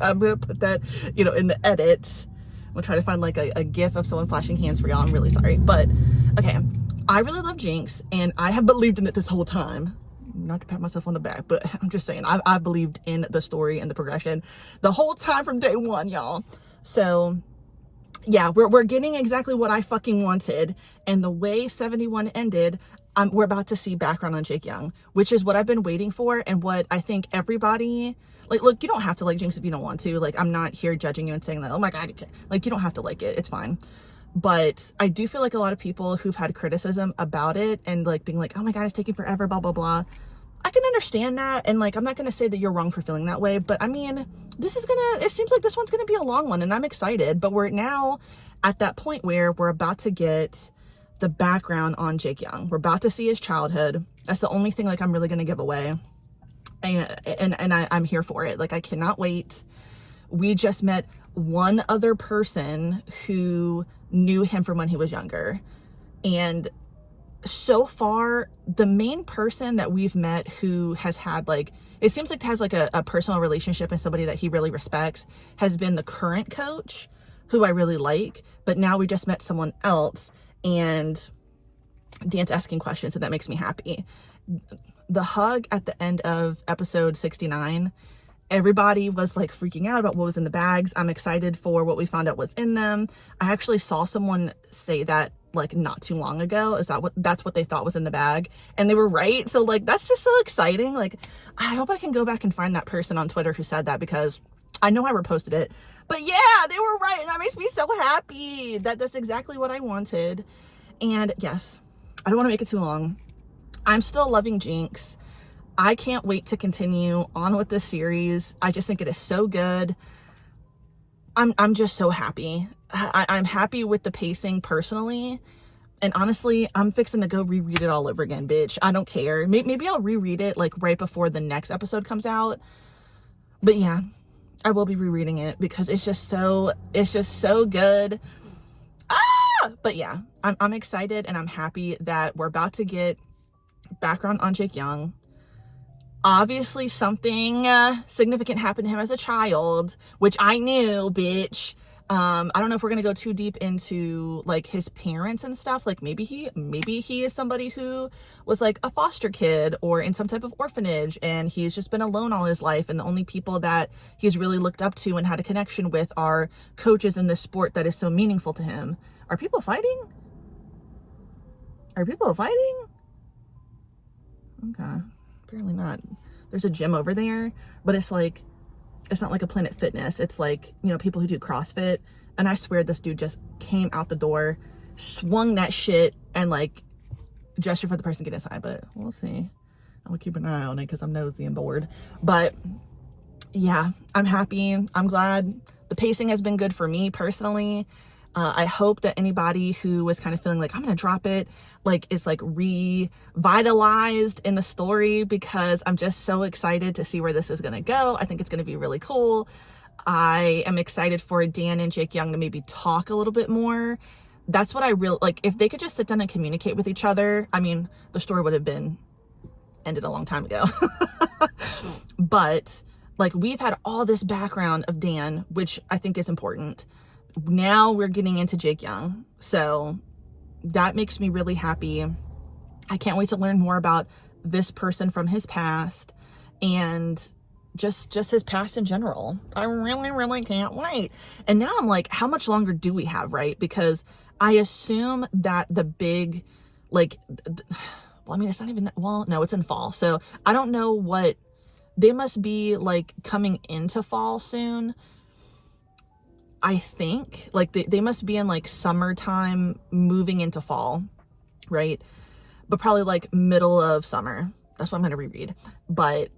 I'm going to put that, you know, in the edits. I'm going to try to find like a gif of someone flashing hands for y'all. I'm really sorry. But, okay, I really love JINX, and I have believed in it this whole time. Not to pat myself on the back, but I'm just saying, I've believed in the story and the progression the whole time from day one, y'all. So yeah, we're getting exactly what I fucking wanted. And the way 71 ended, we're about to see background on Jaekyung, which is what I've been waiting for and what I think everybody, like, look, you don't have to like JINX if you don't want to. Like, I'm not here judging you and saying that, oh my God, you can't. Like, you don't have to like it. It's fine. But I do feel like a lot of people who've had criticism about it and like being like, oh my God, it's taking forever, blah, blah, blah. I can understand that. And like, I'm not going to say that you're wrong for feeling that way, but I mean, it seems like this one's going to be a long one and I'm excited, but we're now at that point where we're about to get the background on Jaekyung. We're about to see his childhood. That's the only thing like I'm really going to give away. And I'm here for it. Like, I cannot wait. We just met one other person who knew him from when he was younger. And so far, the main person that we've met who has had like, it seems like has like a personal relationship and somebody that he really respects has been the current coach, who I really like. But now we just met someone else and Dan's asking questions, and that makes me happy. The hug at the end of episode 69, everybody was like freaking out about what was in the bags. I'm excited for what we found out was in them. I actually saw someone say that like not too long ago. That's what they thought was in the bag, and they were right. So like, that's just so exciting. Like, I hope I can go back and find that person on Twitter who said that, because I know I reposted it, but yeah, they were right. And that makes me so happy. That's exactly what I wanted. And yes, I don't want to make it too long. I'm still loving JINX. I can't wait to continue on with this series. I just think it is so good. I'm just so happy. I'm happy with the pacing personally. And honestly, I'm fixing to go reread it all over again, bitch. I don't care. Maybe I'll reread it like right before the next episode comes out. But yeah, I will be rereading it because it's just so good. But yeah, I'm excited and I'm happy that we're about to get background on Jaekyung. Obviously something significant happened to him as a child, which I knew, bitch. I don't know if we're gonna go too deep into like his parents and stuff. Like maybe he is somebody who was like a foster kid or in some type of orphanage, and he's just been alone all his life, and the only people that he's really looked up to and had a connection with are coaches in this sport that is so meaningful to him. Are people fighting? Are people fighting? Okay, apparently not. There's a gym over there, but it's like, it's not like a Planet Fitness. It's like, you know, people who do CrossFit. And I swear this dude just came out the door, swung that shit, and like gestured for the person to get inside. But we'll see. I'll keep an eye on it because I'm nosy and bored. But yeah, I'm happy. I'm glad. The pacing has been good for me personally. I hope that anybody who was kind of feeling like I'm gonna drop it, like is like revitalized in the story, because I'm just so excited to see where this is gonna go. I think it's gonna be really cool. I am excited for Dan and Jake Young to maybe talk a little bit more. That's what I really like. If they could just sit down and communicate with each other, I mean, the story would have been ended a long time ago. But like, we've had all this background of Dan, which I think is important. Now we're getting into Jake Young, so that makes me really happy. I can't wait to learn more about this person from his past, and just his past in general. I really can't wait. And now I'm like, how much longer do we have, right? Because I assume that the big, like, well, I mean, it's not even, well, no, it's in fall, so I don't know what, they must be like coming into fall soon, I think. Like they must be in like summertime moving into fall, right? But probably like middle of summer. That's what I'm going to reread. But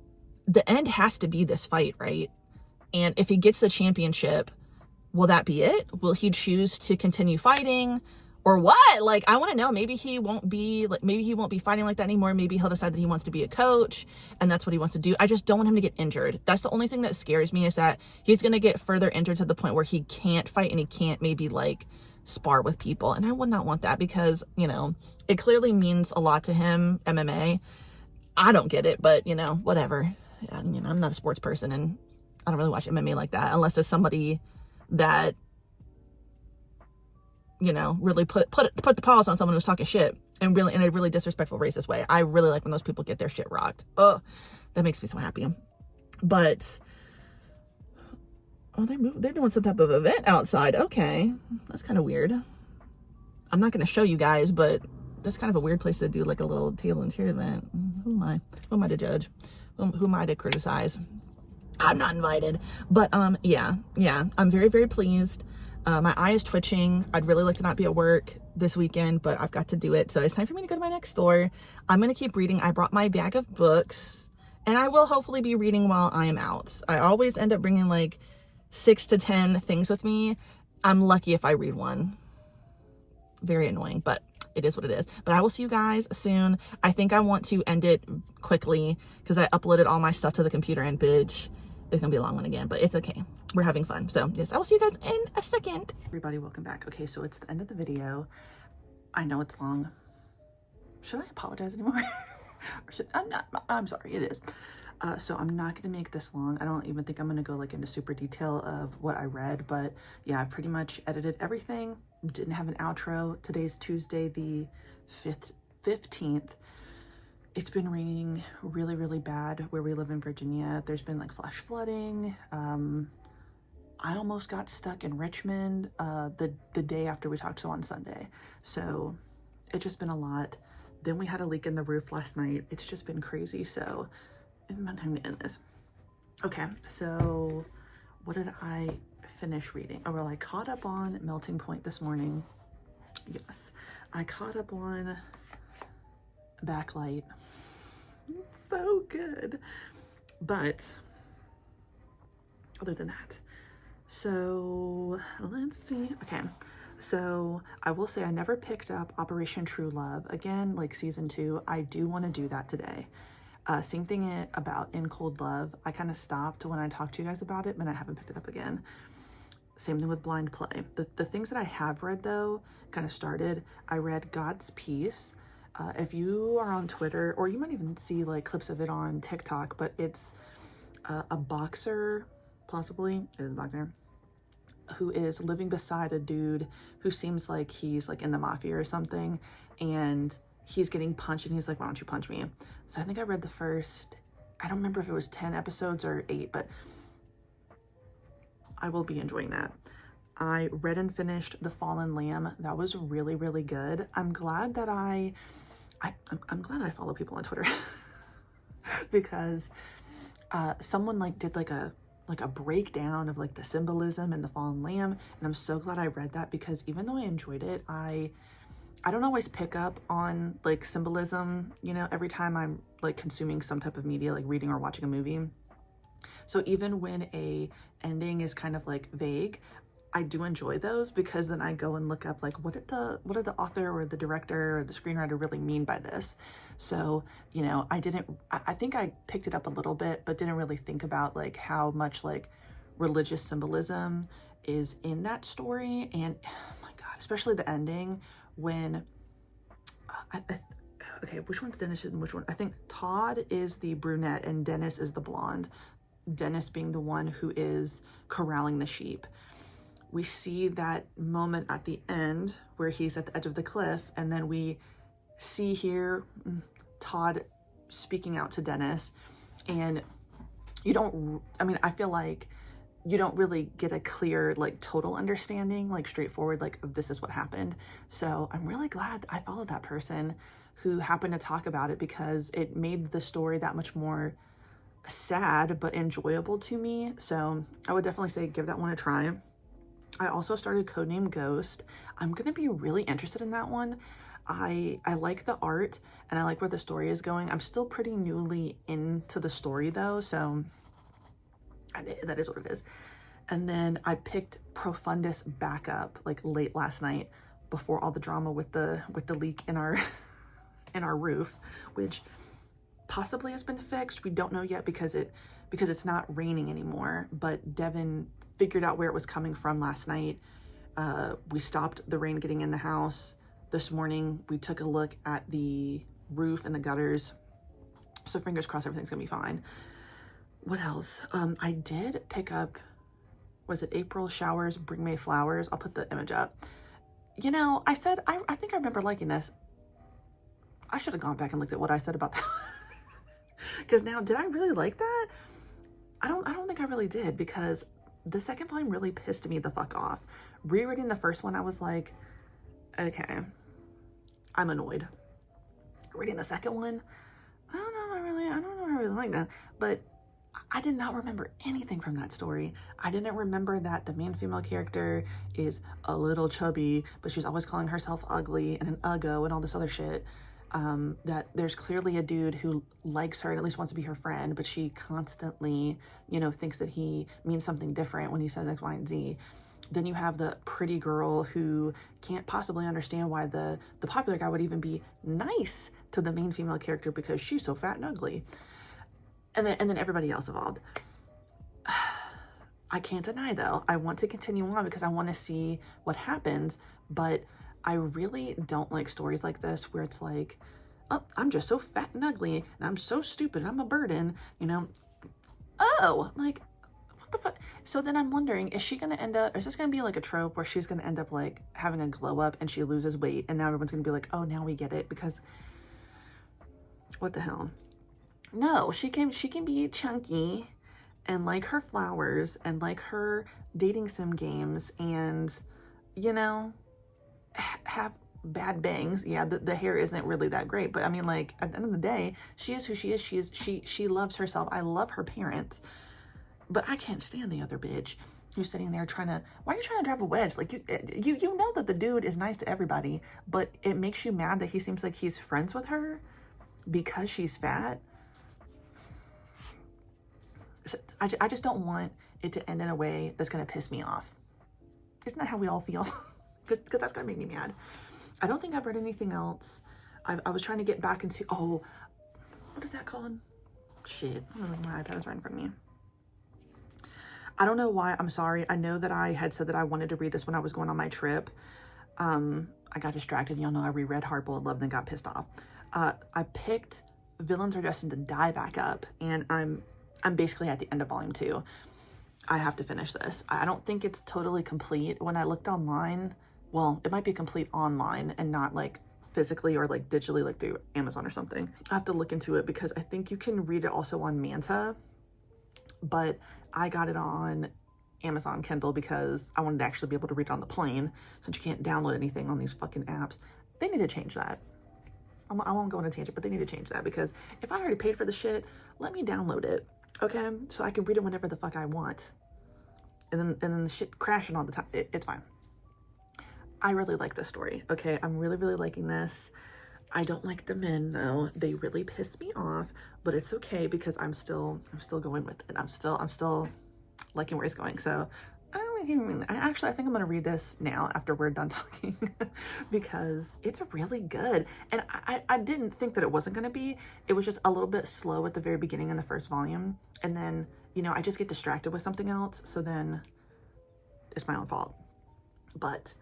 the end has to be this fight, right? And if he gets the championship, will that be it? Will he choose to continue fighting or what? Like, I want to know. Maybe he won't be like, maybe he won't be fighting like that anymore. Maybe he'll decide that he wants to be a coach and that's what he wants to do. I just don't want him to get injured. That's the only thing that scares me, is that he's going to get further injured to the point where he can't fight and he can't maybe like spar with people. And I would not want that, because, you know, it clearly means a lot to him, MMA. I don't get it, but you know, whatever. Yeah, you know, I'm not a sports person and I don't really watch MMA like that, unless it's somebody that, you know, really put the pause on someone who's talking shit, and really in a really disrespectful, racist way. I really like when those people get their shit rocked. Oh, that makes me so happy. But oh, they're doing some type of event outside. Okay, that's kind of weird. I'm not going to show you guys, but that's kind of a weird place to do like a little table and chair event. Who am I? Who am I to judge? Who am I to criticize? I'm not invited. But yeah, I'm very, very pleased. My eye is twitching. I'd really like to not be at work this weekend, but I've got to do it. So it's time for me to go to my next store. I'm going to keep reading. I brought my bag of books, and I will hopefully be reading while I am out. I always end up bringing like 6 to 10 things with me. I'm lucky if I read one. Very annoying, but it is what it is. But I will see you guys soon. I think I want to end it quickly because I uploaded all my stuff to the computer, and bitch, it's gonna be a long one again, but it's okay. We're having fun. So yes, I will see you guys in a second. Everybody, welcome back. Okay, so it's the end of the video. I know it's long. Should I apologize anymore? Or should I'm not? I'm sorry, it is. So I'm not gonna make this long. I don't even think I'm gonna go like into super detail of what I read, but yeah, I've pretty much edited everything. Didn't have an outro. Today's Tuesday, the 15th. It's been raining really, really bad where we live in Virginia. There's been like flash flooding. I almost got stuck in Richmond the day after we talked to on Sunday. So it's just been a lot. Then we had a leak in the roof last night. It's just been crazy. So it's my time to end this. Okay, so what did I finish reading? Oh, well, I caught up on Melting Point this morning. Yes, I caught up on Backlight. So good. But other than that, so let's see. Okay, so I will say I never picked up Operation True Love again, like season 2. I do want to do that today. Same thing about In Cold Love. I kind of stopped when I talked to you guys about it, but I haven't picked it up again. Same thing with Blind Play. The things that I have read, though, kind of started. I read God's Peace. If you are on Twitter, or you might even see like clips of it on TikTok, but it's a boxer, possibly, is a boxer, who is living beside a dude who seems like he's like in the mafia or something, and he's getting punched, and he's like, why don't you punch me? So I think I read the first, I don't remember if it was 10 episodes or 8, but I will be enjoying that. I read and finished The Fallen Lamb. That was really, really good. I'm glad that I'm glad I follow people on Twitter because someone like did like a breakdown of like the symbolism in The Fallen Lamb, and I'm so glad I read that, because even though I enjoyed it, I don't always pick up on like symbolism, you know, every time I'm like consuming some type of media, like reading or watching a movie. So even when a ending is kind of like vague, I do enjoy those because then I go and look up like what did the author or the director or the screenwriter really mean by this. So, you know, I think I picked it up a little bit, but didn't really think about like how much like religious symbolism is in that story. And oh my God, especially the ending when, okay, which one's Dennis and which one? I think Todd is the brunette and Dennis is the blonde. Dennis being the one who is corralling the sheep. We see that moment at the end where he's at the edge of the cliff, and then we see here Todd speaking out to Dennis, and I feel like you don't really get a clear, like, total understanding, like, straightforward, like, of this is what happened. So I'm really glad I followed that person who happened to talk about it because it made the story that much more sad but enjoyable to me. So I would definitely say give that one a try. I also started Codename Ghost. I'm going to be really interested in that one. I like the art and I like where the story is going. I'm still pretty newly into the story though, so that is what it is. And then I picked Profundus back up like late last night before all the drama with the leak in our in our roof, which possibly has been fixed. We don't know yet because it's not raining anymore, but Devin figured out where it was coming from last night. We stopped the rain getting in the house. This morning, we took a look at the roof and the gutters. So fingers crossed everything's gonna be fine. What else? I did pick up, was it April Showers Bring May Flowers? I'll put the image up. You know, I said, I think I remember liking this. I should have gone back and looked at what I said about that. Because now, did I really like that? I don't think I really did, because the second volume really pissed me the fuck off. Rereading the first one, I was like, okay, I'm annoyed. Reading the second one, I don't know if I really like that. But I did not remember anything from that story. I didn't remember that the main female character is a little chubby, but she's always calling herself ugly and an uggo and all this other shit. That there's clearly a dude who likes her and at least wants to be her friend, but she constantly, you know, thinks that he means something different when he says X, Y, and Z. Then you have the pretty girl who can't possibly understand why the popular guy would even be nice to the main female character because she's so fat and ugly. And then everybody else involved. I can't deny though, I want to continue on because I want to see what happens, but I really don't like stories like this where it's like, oh, I'm just so fat and ugly and I'm so stupid and I'm a burden, you know? Oh, like, what the fuck? So then I'm wondering, is she gonna end up, is this gonna be like a trope where she's gonna end up like having a glow up and she loses weight and now everyone's gonna be like, oh, now we get it, because what the hell? No, she can be chunky and like her flowers and like her dating sim games and, you know, have bad bangs. Yeah, the hair isn't really that great, but I mean, like, at the end of the day, she is who she is. She loves herself. I love her parents, but I can't stand the other bitch who's sitting there trying to, why are you trying to drive a wedge? Like, you know that the dude is nice to everybody, but it makes you mad that he seems like he's friends with her because she's fat. I just don't want it to end in a way that's going to piss me off. Isn't that how we all feel? Because that's going to make me mad. I don't think I've read anything else. I was trying to get back into, oh, what is that called? Shit, I don't know, my iPad is right in front of me. I don't know why, I'm sorry. I know that I had said that I wanted to read this when I was going on my trip. I got distracted. Y'all know I reread Hardboiled Love, then got pissed off. I picked Villains Are Destined to Die back up, and I'm basically at the end of volume 2. I have to finish this. I don't think it's totally complete. When I looked online, well, it might be complete online and not like physically or like digitally, like through Amazon or something. I have to look into it because I think you can read it also on Manta, but I got it on Amazon Kindle because I wanted to actually be able to read it on the plane, since you can't download anything on these fucking apps. They need to change that. I won't go on a tangent, but they need to change that, because if I already paid for the shit, let me download it, okay? So I can read it whenever the fuck I want. And then the shit crashing all the time. It's fine. I really like this story, okay? I'm really, really liking this. I don't like the men though. They really piss me off, but it's okay because I'm still going with it. I'm still liking where it's going. So I think I'm gonna read this now after we're done talking because it's really good. And I didn't think that it wasn't gonna be. It was just a little bit slow at the very beginning in the first volume. And then, you know, I just get distracted with something else. So then it's my own fault. But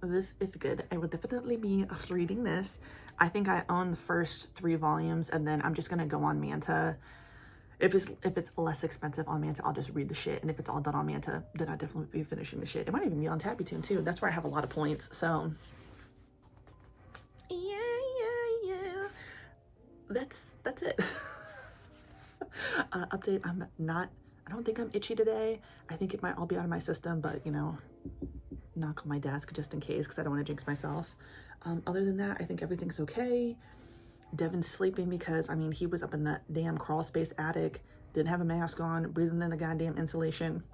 this is good. I will definitely be reading this. I think I own the first 3 volumes, and then I'm just gonna go on Manta. If it's less expensive on Manta, I'll just read the shit. And if it's all done on Manta, then I'll definitely be finishing the shit. It might even be on TabbyToon too. That's where I have a lot of points. So yeah. That's it. Update. I don't think I'm itchy today. I think it might all be out of my system, but you know, knock on my desk just in case, because I don't want to jinx myself. Other than that, I think everything's okay. Devin's sleeping because, I mean, he was up in that damn crawl space attic, didn't have a mask on, breathing in the goddamn insulation.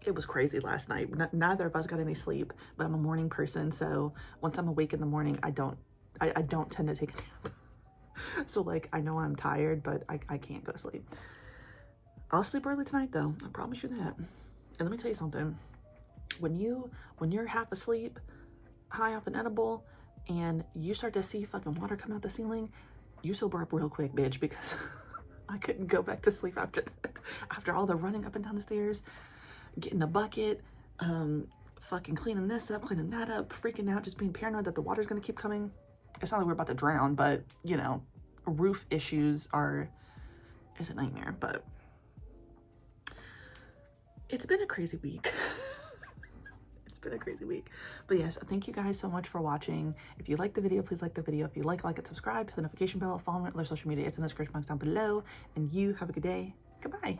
It was crazy last night. Neither of us got any sleep, but I'm a morning person, so once I'm awake in the morning, I don't tend to take a nap. So, like, I know I'm tired, but I can't go to sleep. I'll sleep early tonight, though. I promise you that. And let me tell you something. When you're half asleep, high off an edible, and you start to see fucking water come out the ceiling, you sober up real quick, bitch, because I couldn't go back to sleep after that. After all the running up and down the stairs, getting the bucket, fucking cleaning this up, cleaning that up, freaking out, just being paranoid that the water's gonna keep coming. It's not like we're about to drown, but you know, roof issues is a nightmare. But it's been a crazy week. Been a crazy week. But yes, thank you guys so much for watching. If you like the video, please like the video. If you like it, subscribe, hit the notification bell, follow me on other social media. It's in the description box down below. And you have a good day. Goodbye.